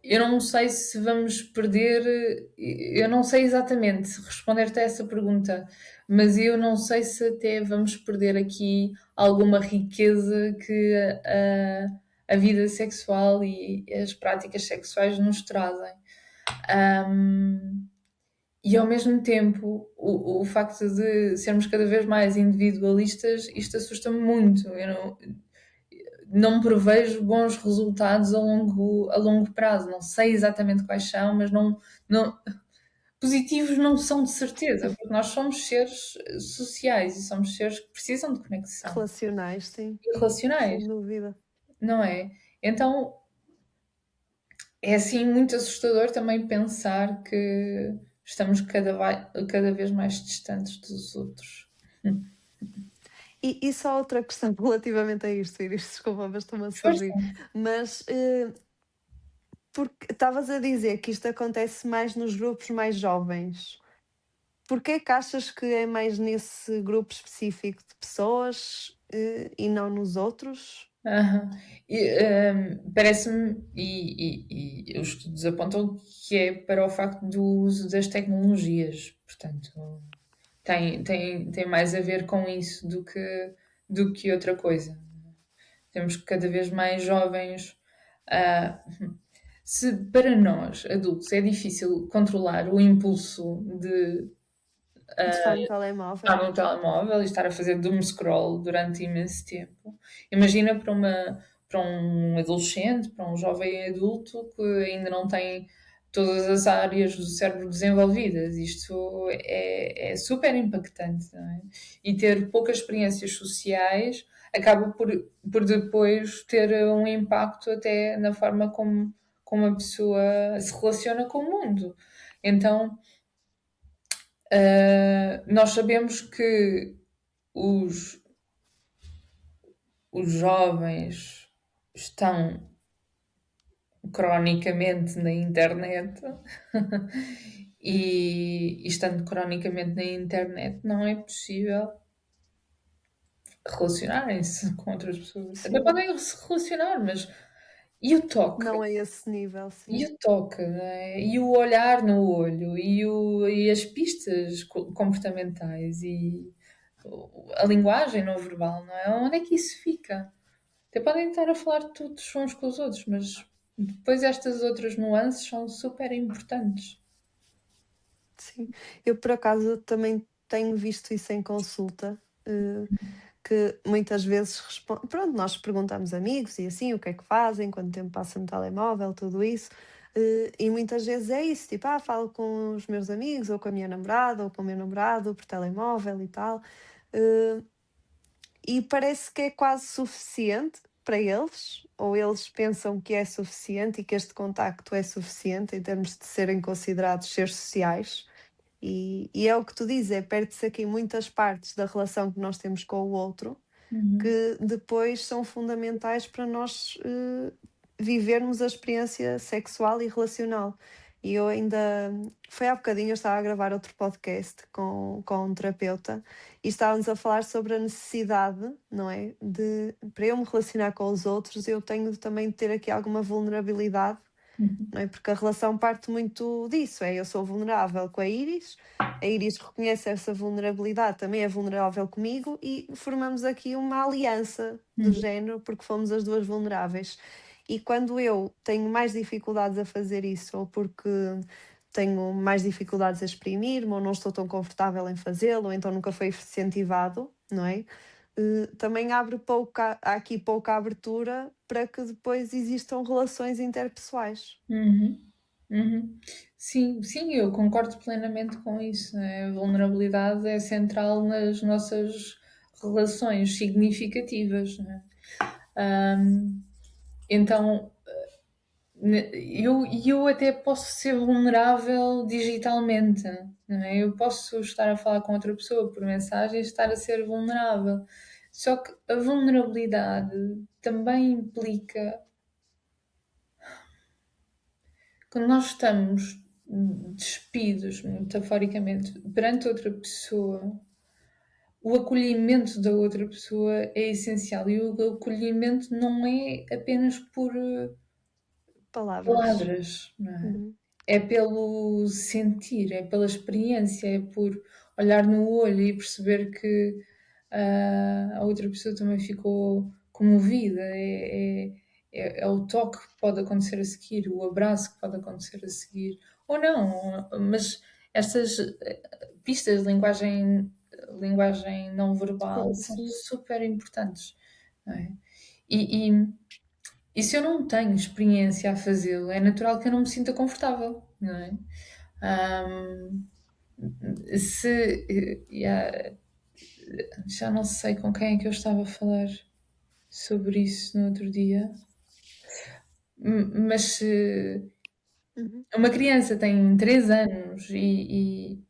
Eu não sei se vamos perder, eu não sei exatamente responder-te a essa pergunta, mas eu não sei se até vamos perder aqui alguma riqueza que a vida sexual e as práticas sexuais nos trazem. E ao mesmo tempo, o facto de sermos cada vez mais individualistas, isto assusta-me muito. Eu não prevejo bons resultados a longo prazo. Não sei exatamente quais são, mas não, positivos não são de certeza, porque nós somos seres sociais e somos seres que precisam de conexão Relacionais, sim. e relacionais, Sem dúvida. não é? Então é assim muito assustador também pensar que estamos cada vez mais distantes dos outros. E só outra questão relativamente a isto, Iris, desculpa, mas estou-me a Força. surgir. Mas porque estavas a dizer que isto acontece mais nos grupos mais jovens. Porquê que achas que é mais nesse grupo específico de pessoas e não nos outros? Aham. Parece-me, e os estudos apontam que é para o facto do uso das tecnologias, portanto, tem mais a ver com isso do que outra coisa. Temos cada vez mais jovens. ah, Se para nós, adultos, é difícil controlar o impulso de De estar no estar telemóvel? no telemóvel e estar a fazer doom scroll durante imenso tempo. Imagina para um adolescente, para um jovem adulto que ainda não tem todas as áreas do cérebro desenvolvidas. Isto é super impactante, não é? E ter poucas experiências sociais acaba por depois ter um impacto até na forma como a pessoa se relaciona com o mundo. Então, nós sabemos que os, os jovens estão cronicamente na internet e estando cronicamente na internet não é possível relacionarem-se com outras pessoas. Até Sim, podem se relacionar, mas e o toque? não a esse nível, E sim. o toque, né? E o olhar no olho, e as pistas comportamentais, e a linguagem não verbal, não é? Onde é que isso fica? Até podem estar a falar todos uns com os outros, mas depois estas outras nuances são super importantes. Sim, eu por acaso também tenho visto isso em consulta, que muitas vezes pronto, nós perguntamos a amigos e assim, o que é que fazem, quanto tempo passam no telemóvel, tudo isso, e muitas vezes é isso, tipo, falo com os meus amigos, ou com a minha namorada, ou com o meu namorado, por telemóvel e tal, eh, e parece que é quase suficiente para eles, ou eles pensam que é suficiente e que este contacto é suficiente em termos de serem considerados seres sociais. E é o que tu dizes, perde-se aqui muitas partes da relação que nós temos com o outro, Uhum. que depois são fundamentais para nós vivermos a experiência sexual e relacional. E eu ainda, foi há bocadinho, eu estava a gravar outro podcast com um terapeuta e estávamos a falar sobre a necessidade, não é? Para eu me relacionar com os outros, eu tenho também de ter aqui alguma vulnerabilidade, Uhum. não é? Porque a relação parte muito disso, eu sou vulnerável com a Iris reconhece essa vulnerabilidade, também é vulnerável comigo e formamos aqui uma aliança do Uhum. género porque fomos as duas vulneráveis. E quando eu tenho mais dificuldades a fazer isso, ou porque tenho mais dificuldades a exprimir-me, ou não estou tão confortável em fazê-lo, ou então nunca foi incentivado, não é? Também há aqui pouca abertura para que depois existam relações interpessoais. Uhum, uhum. Sim, sim, eu concordo plenamente com isso, né? A vulnerabilidade é central nas nossas relações significativas, né? Ahm, então, eu até posso ser vulnerável digitalmente, não é? Eu posso estar a falar com outra pessoa por mensagem e estar a ser vulnerável. Só que a vulnerabilidade também implica, quando nós estamos despidos, metaforicamente, perante outra pessoa, o acolhimento da outra pessoa é essencial. E o acolhimento não é apenas por Palavras. palavras, não é? Uhum. É pelo sentir, é pela experiência, é por olhar no olho e perceber que a outra pessoa também ficou comovida. É o toque que pode acontecer a seguir, o abraço que pode acontecer a seguir, ou não, mas estas pistas de linguagem não verbal Sim, são sim. super importantes, não é? E, e se eu não tenho experiência a fazê-lo, é natural que eu não me sinta confortável, não é? Ahm, yeah, já não sei com quem é que eu estava a falar sobre isso no outro dia, mas se Uhum. uma criança tem 3 anos e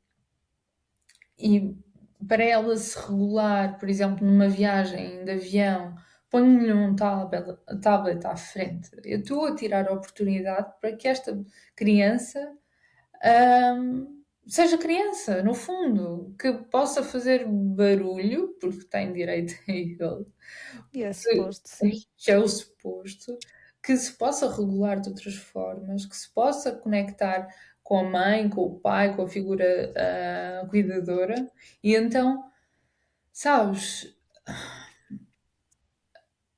para ela se regular, por exemplo, numa viagem de avião, ponho-lhe um tablet à frente. Eu estou a tirar a oportunidade para que esta criança seja criança, no fundo, que possa fazer barulho, porque tem direito a ele, E é que, suposto, sim. que é o suposto, que se possa regular de outras formas, que se possa conectar com a mãe, com o pai, com a figura cuidadora, e então, sabes,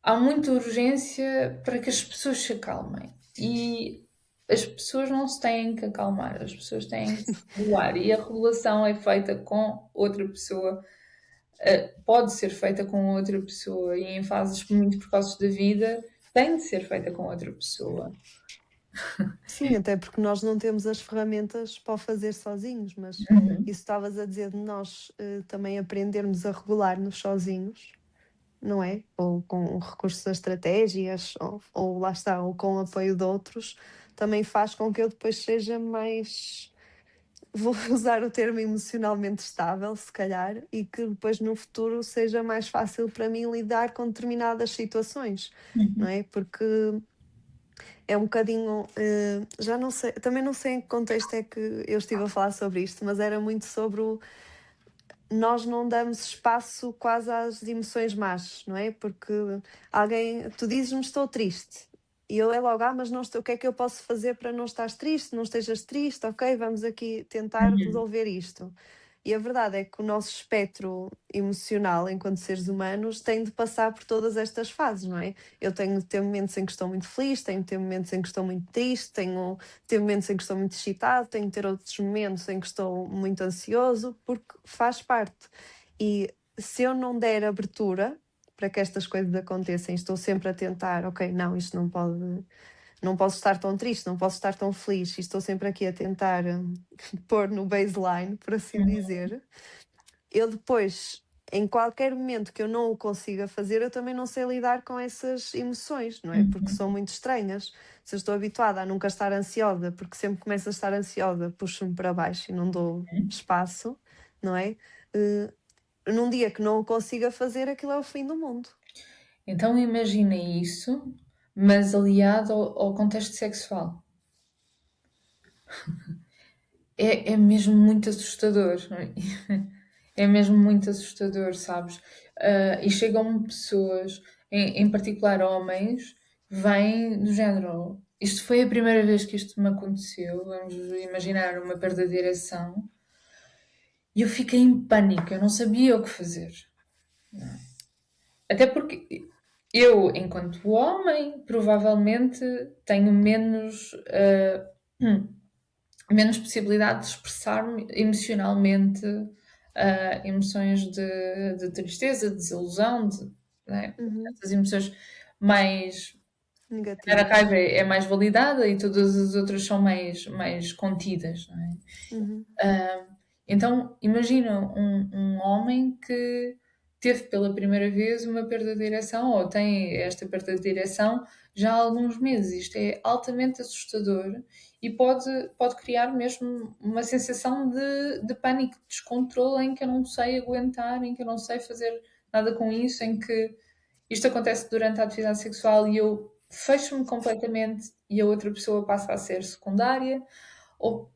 há muita urgência para que as pessoas se acalmem. E as pessoas não se têm que acalmar, as pessoas têm que se regular. E a regulação é feita com outra pessoa, pode ser feita com outra pessoa, e em fases muito precoces da vida tem de ser feita com outra pessoa. Sim, até porque nós não temos as ferramentas para o fazer sozinhos, mas Uhum. isso estavas a dizer de nós também aprendermos a regular-nos sozinhos, não é? Ou com recursos a estratégias, ou lá está, ou com o apoio de outros, também faz com que eu depois seja mais, vou usar o termo emocionalmente estável, se calhar, e que depois no futuro seja mais fácil para mim lidar com determinadas situações, não Uhum. é? Porque é um bocadinho, já não sei, também não sei em que contexto é que eu estive a falar sobre isto, mas era muito sobre nós não damos espaço quase às emoções más, não é? Porque tu dizes-me estou triste. E eu é logo, mas não estou, o que é que eu posso fazer para não estares triste? Não estejas triste, ok? Vamos aqui tentar Uhum. resolver isto. E a verdade é que o nosso espectro emocional, enquanto seres humanos, tem de passar por todas estas fases, não é? Eu tenho de ter momentos em que estou muito feliz, tenho de ter momentos em que estou muito triste, tenho de ter momentos em que estou muito excitado, tenho de ter outros momentos em que estou muito ansioso, porque faz parte. E se eu não der abertura para que estas coisas aconteçam, estou sempre a tentar, ok, não, isto não pode, não posso estar tão triste, não posso estar tão feliz, e estou sempre aqui a tentar pôr no baseline, por assim dizer, eu depois, em qualquer momento que eu não o consiga fazer, eu também não sei lidar com essas emoções, não é? Porque são Uhum. muito estranhas. Se eu estou habituada a nunca estar ansiosa, porque sempre começo a estar ansiosa, puxo-me para baixo e não dou espaço, não é? Eh, Num dia que não o consiga fazer, aquilo é o fim do mundo. Então imagina isso, mas aliado ao contexto sexual. É mesmo muito assustador. É mesmo muito assustador, sabes? E chegam-me pessoas, em particular homens, vêm do género. Isto foi a primeira vez que isto me aconteceu. Vamos imaginar uma perda de ereção. E eu fiquei em pânico, eu não sabia o que fazer. Até porque eu, enquanto homem, provavelmente tenho menos possibilidade de expressar-me emocionalmente emoções de tristeza, de desilusão, né? Uhum. Essas emoções mais. A Negativas. raiva é mais validada e todas as outras são mais contidas, não é? Uhum. Então, imagina um homem que teve pela primeira vez uma perda de ereção ou tem esta perda de ereção já há alguns meses. Isto é altamente assustador e pode criar mesmo uma sensação de pânico, de descontrole em que eu não sei aguentar, em que eu não sei fazer nada com isso, em que isto acontece durante a atividade sexual e eu fecho-me completamente e a outra pessoa passa a ser secundária. Ou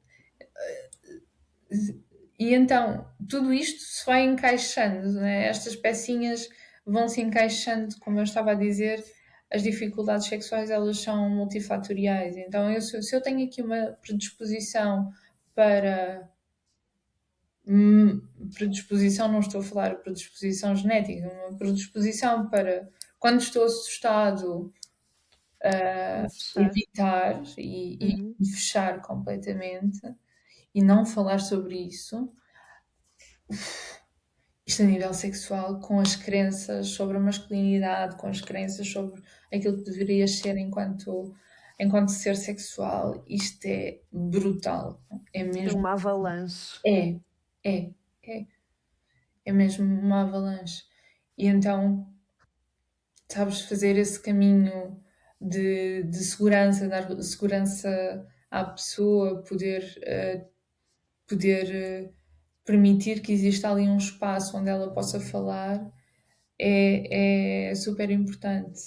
e então, tudo isto se vai encaixando, né? Estas pecinhas vão se encaixando, como eu estava a dizer, as dificuldades sexuais elas são multifatoriais. Então, se eu tenho aqui uma predisposição para. Predisposição, não estou a falar predisposição genética, uma predisposição para, quando estou assustado, Fechar. evitar Uhum. e fechar completamente e não falar sobre isso. Isto a nível sexual, com as crenças sobre a masculinidade, com as crenças sobre aquilo que deverias ser enquanto ser sexual, isto é brutal. É É mesmo. uma avalanche. É, é, é. É mesmo uma avalanche. E então, sabes, fazer esse caminho de segurança, dar segurança à pessoa, poder permitir que exista ali um espaço onde ela possa falar é super importante.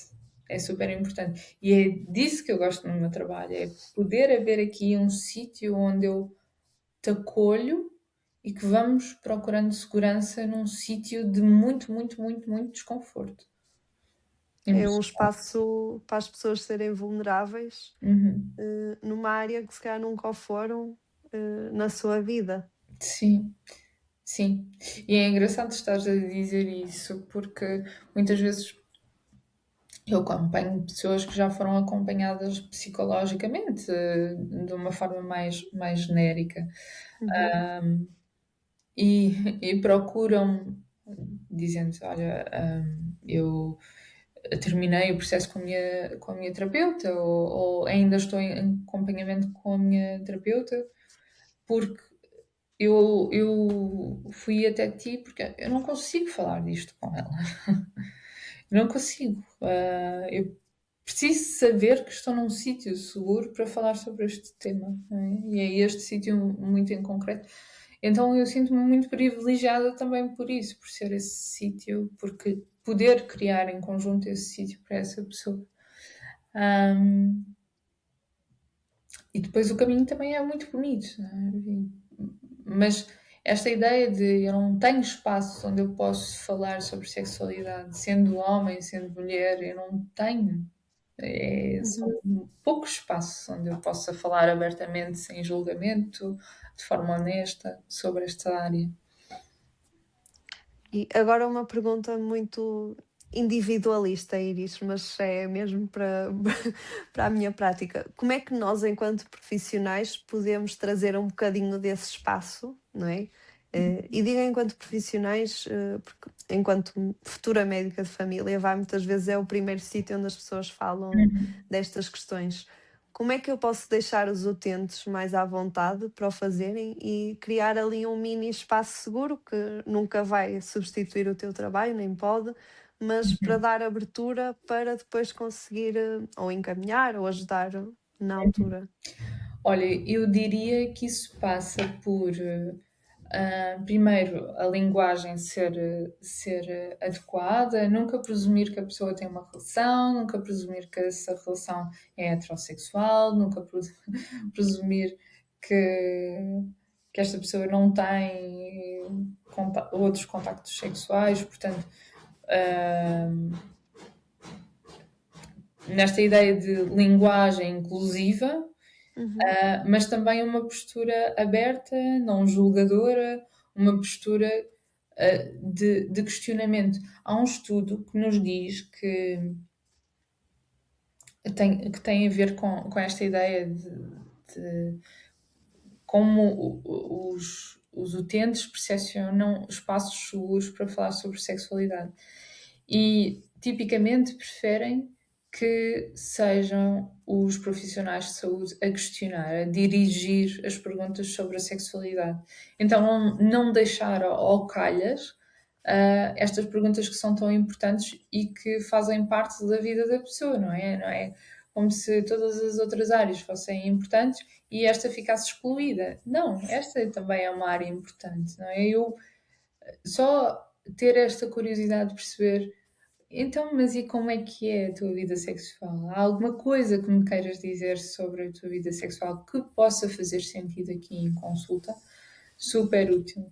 É super importante. E é disso que eu gosto no meu trabalho, é poder haver aqui um sítio onde eu te acolho e que vamos procurando segurança num sítio de muito, muito, muito, muito desconforto. É um Emocional. espaço para as pessoas serem vulneráveis, Uhum. numa área que se calhar nunca o foram, na sua vida. Sim, sim. E é engraçado estares a dizer isso, porque muitas vezes eu acompanho pessoas que já foram acompanhadas psicologicamente, de uma forma mais genérica, Uhum. e procuram, dizendo: Olha, eu terminei o processo com a minha terapeuta, ou ainda estou em acompanhamento com a minha terapeuta, porque eu fui até ti porque eu não consigo falar disto com ela. Não consigo. Eu preciso saber que estou num sítio seguro para falar sobre este tema, não é? E é este sítio muito em concreto. Então eu sinto-me muito privilegiada também por isso, por ser esse sítio, porque poder criar em conjunto esse sítio para essa pessoa. Ahm, e depois o caminho também é muito bonito, não é? Mas esta ideia de eu não tenho espaço onde eu posso falar sobre sexualidade, sendo homem, sendo mulher, eu não tenho. São Uhum. poucos espaços onde eu possa falar abertamente, sem julgamento, de forma honesta, sobre esta área. E agora uma pergunta muito individualista, Iris, mas é mesmo para, para a minha prática. Como é que nós, enquanto profissionais, podemos trazer um bocadinho desse espaço, não é? E digo enquanto profissionais, porque enquanto futura médica de família, vai muitas vezes é o primeiro sítio onde as pessoas falam Uhum. destas questões. Como é que eu posso deixar os utentes mais à vontade para o fazerem e criar ali um mini espaço seguro que nunca vai substituir o teu trabalho, nem pode, mas para Uhum. dar abertura para depois conseguir ou encaminhar ou ajudar na altura? Olha, eu diria que isso passa por, primeiro, a linguagem ser adequada, nunca presumir que a pessoa tem uma relação, nunca presumir que essa relação é heterossexual, nunca presumir que, que esta pessoa não tem outros contactos sexuais, portanto, nesta ideia de linguagem inclusiva, Uhum. mas também uma postura aberta, não julgadora, uma postura de questionamento. Há um estudo que nos diz que tem a ver com esta ideia de como os utentes percepcionam espaços seguros para falar sobre sexualidade. E tipicamente preferem que sejam os profissionais de saúde a questionar, a dirigir as perguntas sobre a sexualidade. Então, não deixar ao calhas estas perguntas que são tão importantes e que fazem parte da vida da pessoa, não é? Não é como se todas as outras áreas fossem importantes e esta ficasse excluída. Não, esta também é uma área importante, não é? Eu só ter esta curiosidade de perceber, então, mas e como é que é a tua vida sexual? Há alguma coisa que me queiras dizer sobre a tua vida sexual que possa fazer sentido aqui em consulta? Super útil.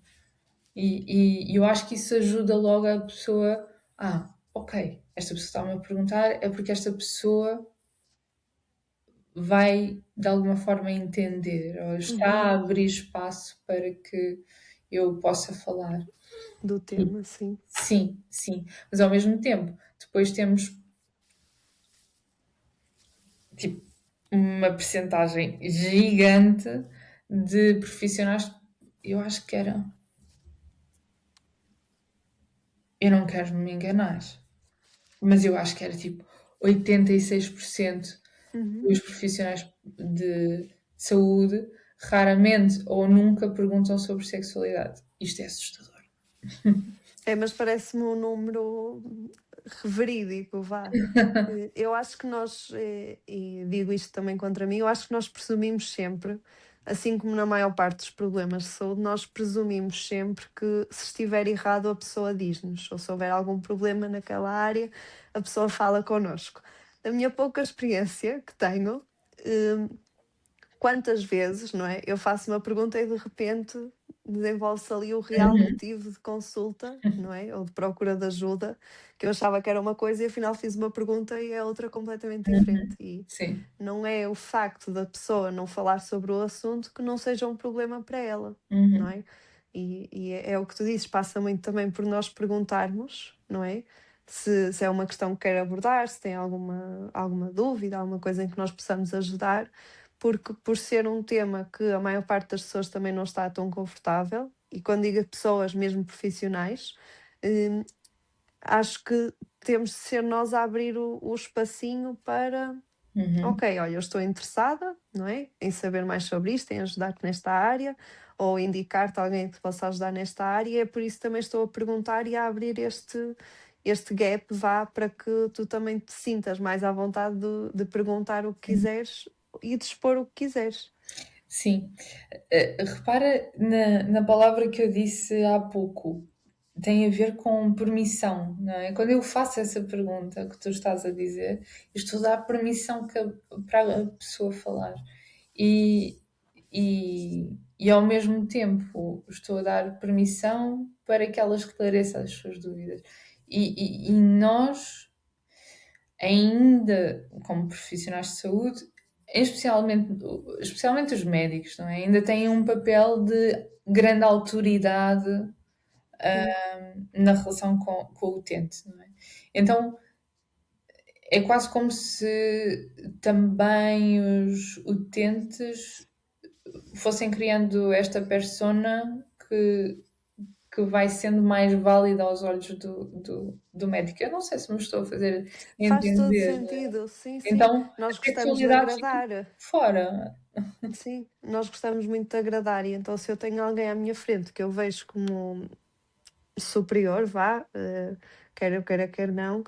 E eu acho que isso ajuda logo a pessoa. Ok, esta pessoa está-me a perguntar, é porque esta pessoa vai de alguma forma entender ou está a abrir espaço para que eu possa falar. Do tema, sim. Sim, sim. Mas ao mesmo tempo, depois temos tipo uma percentagem gigante de profissionais. Eu acho que era. Eu não quero me enganar, mas eu acho que era tipo 86% dos profissionais de saúde raramente ou nunca perguntam sobre sexualidade. Isto é assustador. Mas parece-me um número verídico, vá. Eu acho que nós, e digo isto também contra mim, eu acho que nós presumimos sempre, assim como na maior parte dos problemas de saúde, nós presumimos sempre que se estiver errado a pessoa diz-nos, ou se houver algum problema naquela área, a pessoa fala connosco. A minha pouca experiência que tenho, quantas vezes, não é? Eu faço uma pergunta e de repente desenvolve-se ali o real motivo de consulta, não é? Ou de procura de ajuda, que eu achava que era uma coisa e afinal fiz uma pergunta e é outra completamente diferente. E Sim. não é o facto da pessoa não falar sobre o assunto que não seja um problema para ela, não é? E é o que tu dizes, passa muito também por nós perguntarmos, não é? Se é uma questão que quer abordar, se tem alguma dúvida, alguma coisa em que nós possamos ajudar, porque por ser um tema que a maior parte das pessoas também não está tão confortável, e quando digo pessoas mesmo profissionais, acho que temos de ser nós a abrir o espacinho para ok, olha, eu estou interessada, não é? Em saber mais sobre isto, em ajudar-te nesta área, ou indicar-te alguém que te possa ajudar nesta área, e é por isso também estou a perguntar e a abrir este gap, vá, para que tu também te sintas mais à vontade de perguntar o que quiseres e de expor o que quiseres. Sim. Repara na palavra que eu disse há pouco. Tem a ver com permissão, não é? Quando eu faço essa pergunta que tu estás a dizer, eu estou a dar permissão para a pessoa falar. E ao mesmo tempo estou a dar permissão para que ela esclareça as suas dúvidas. E nós, ainda como profissionais de saúde, especialmente os médicos, não é? Ainda têm um papel de grande autoridade na relação com o utente, não é? Então é quase como se também os utentes fossem criando esta persona que vai sendo mais válida aos olhos do médico. Eu não sei se me estou a fazer Faz todo entender. sentido, sim, sim. Então, Nós a gostamos de sexualidade fica agradar. fora. Sim, nós gostamos muito de agradar, e então se eu tenho alguém à minha frente que eu vejo como superior, vá, quer eu queira, quer não,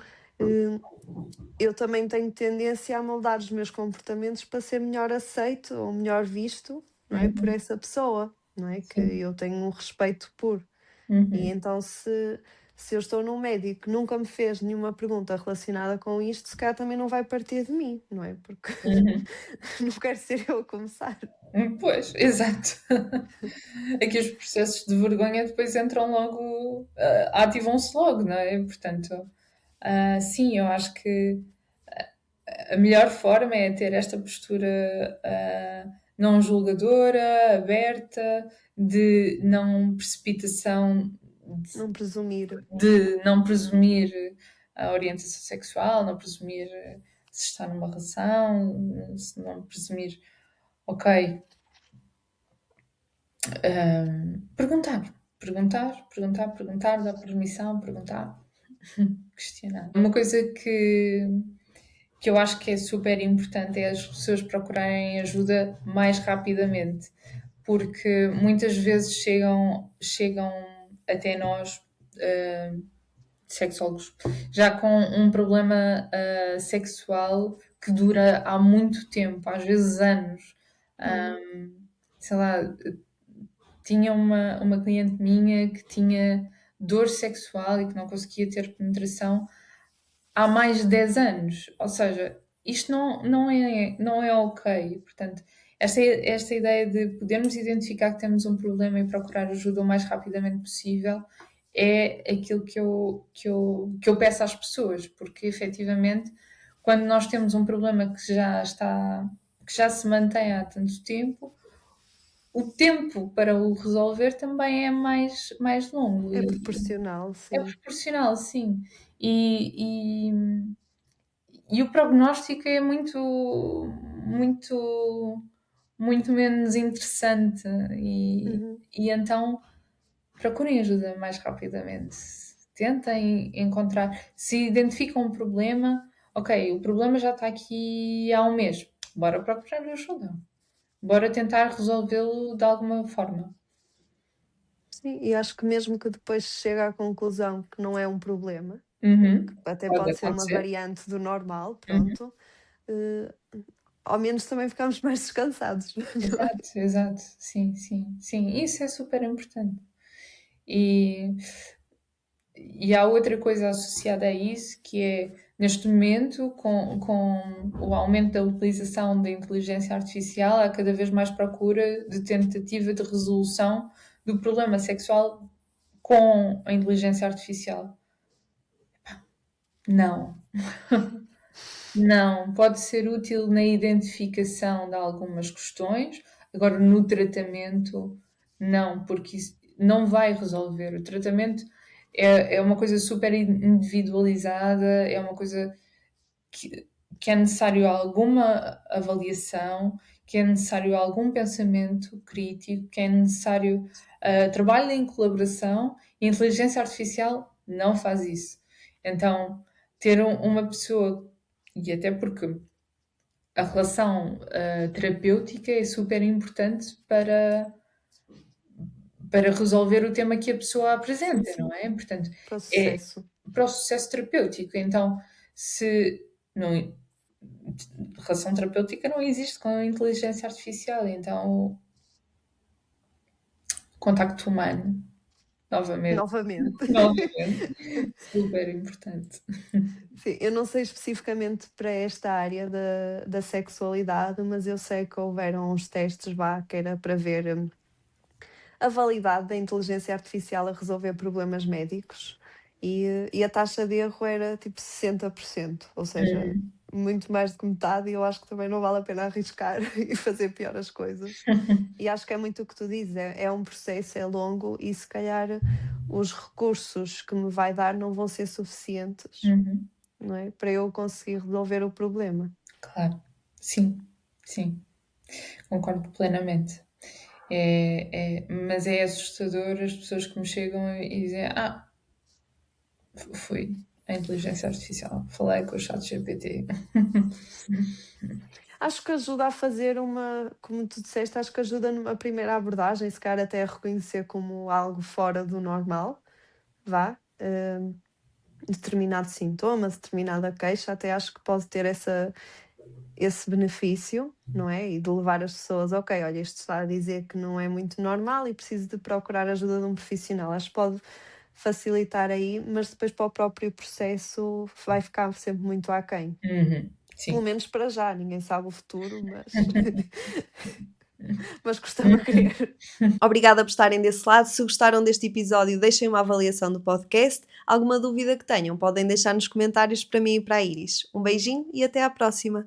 eu também tenho tendência a moldar os meus comportamentos para ser melhor aceito ou melhor visto, não é, por essa pessoa, não é, que Sim. eu tenho um respeito por. E então se eu estou num médico que nunca me fez nenhuma pergunta relacionada com isto, se calhar também não vai partir de mim, não é? Porque não quero ser eu a começar. Pois, exato. Aqui os processos de vergonha depois entram logo, ativam-se logo, não é? Portanto, sim, eu acho que a melhor forma é ter esta postura não julgadora, aberta, de não precipitação Não presumir. de não presumir a orientação sexual, não presumir se está numa relação, se não presumir, ok, perguntar, dar permissão, perguntar, questionar. Uma coisa que eu acho que é super importante é as pessoas procurarem ajuda mais rapidamente, porque muitas vezes chegam até nós, sexólogos, já com um problema sexual que dura há muito tempo, às vezes anos. Sei lá, tinha uma cliente minha que tinha dor sexual e que não conseguia ter penetração há mais de 10 anos. Ou seja, isto não é ok. Portanto, esta ideia de podermos identificar que temos um problema e procurar ajuda o mais rapidamente possível é aquilo que eu peço às pessoas, porque efetivamente, quando nós temos um problema que já se mantém há tanto tempo, o tempo para o resolver também é mais longo É e proporcional, é sim. proporcional, sim. E, e o prognóstico é muito, muito menos interessante e então procurem ajuda mais rapidamente. Tentem encontrar. Se identificam um problema, ok, o problema já está aqui há um mês, bora procurar ajuda. Bora tentar resolvê-lo de alguma forma. Sim, e acho que mesmo que depois chegue à conclusão que não é um problema, Uhum. até Pode pode ser uma acontecer. variante do normal, Uhum. pronto, eh, ao menos também ficamos mais descansados. Não é? Exato, exato. Sim, sim, sim. Isso é super importante. E, e há outra coisa associada a isso, que é, neste momento, com o aumento da utilização da inteligência artificial, há cada vez mais procura de tentativa de resolução do problema sexual com a inteligência artificial. Não. Não, pode ser útil na identificação de algumas questões, agora no tratamento, não, porque isso não vai resolver. O tratamento é uma coisa super individualizada, é uma coisa que, que é necessário alguma avaliação, que é necessário algum pensamento crítico, que é necessário trabalho em colaboração e a inteligência artificial não faz isso. Então, ter uma pessoa, e até porque a relação terapêutica é super importante para resolver o tema que a pessoa Sim, apresenta, não sim, é? Portanto, para o é sucesso. para o sucesso terapêutico. Então, se não, relação terapêutica não existe com a inteligência artificial, então contacto humano, novamente, Novamente. novamente, super importante. Sim, eu não sei especificamente para esta área da sexualidade, mas eu sei que houveram uns testes, vá, que era para ver a validade da inteligência artificial a resolver problemas médicos e a taxa de erro era tipo 60%, ou seja, Uhum. muito mais do que metade, e eu acho que também não vale a pena arriscar e fazer pior as coisas. E acho que é muito o que tu dizes, é um processo, é longo e se calhar os recursos que me vai dar não vão ser suficientes, Uhum. não é? Para eu conseguir resolver o problema. Claro, sim, sim, concordo plenamente. Mas é assustador as pessoas que me chegam e dizem: Ah, foi a inteligência artificial, falei com o chat GPT. Acho que ajuda a fazer como tu disseste, acho que ajuda numa primeira abordagem, se calhar até a reconhecer como algo fora do normal, vá, determinado sintoma, determinada queixa, até acho que pode ter esse benefício, não é? E de levar as pessoas, ok, olha, isto está a dizer que não é muito normal e preciso de procurar ajuda de um profissional. Acho que pode facilitar aí, mas depois para o próprio processo vai ficar sempre muito aquém. Uhum, Pelo sim. menos para já, ninguém sabe o futuro, mas, mas gostava de crer. Obrigada por estarem desse lado. Se gostaram deste episódio, deixem uma avaliação do podcast. Alguma dúvida que tenham, podem deixar nos comentários para mim e para a Iris. Um beijinho e até à próxima!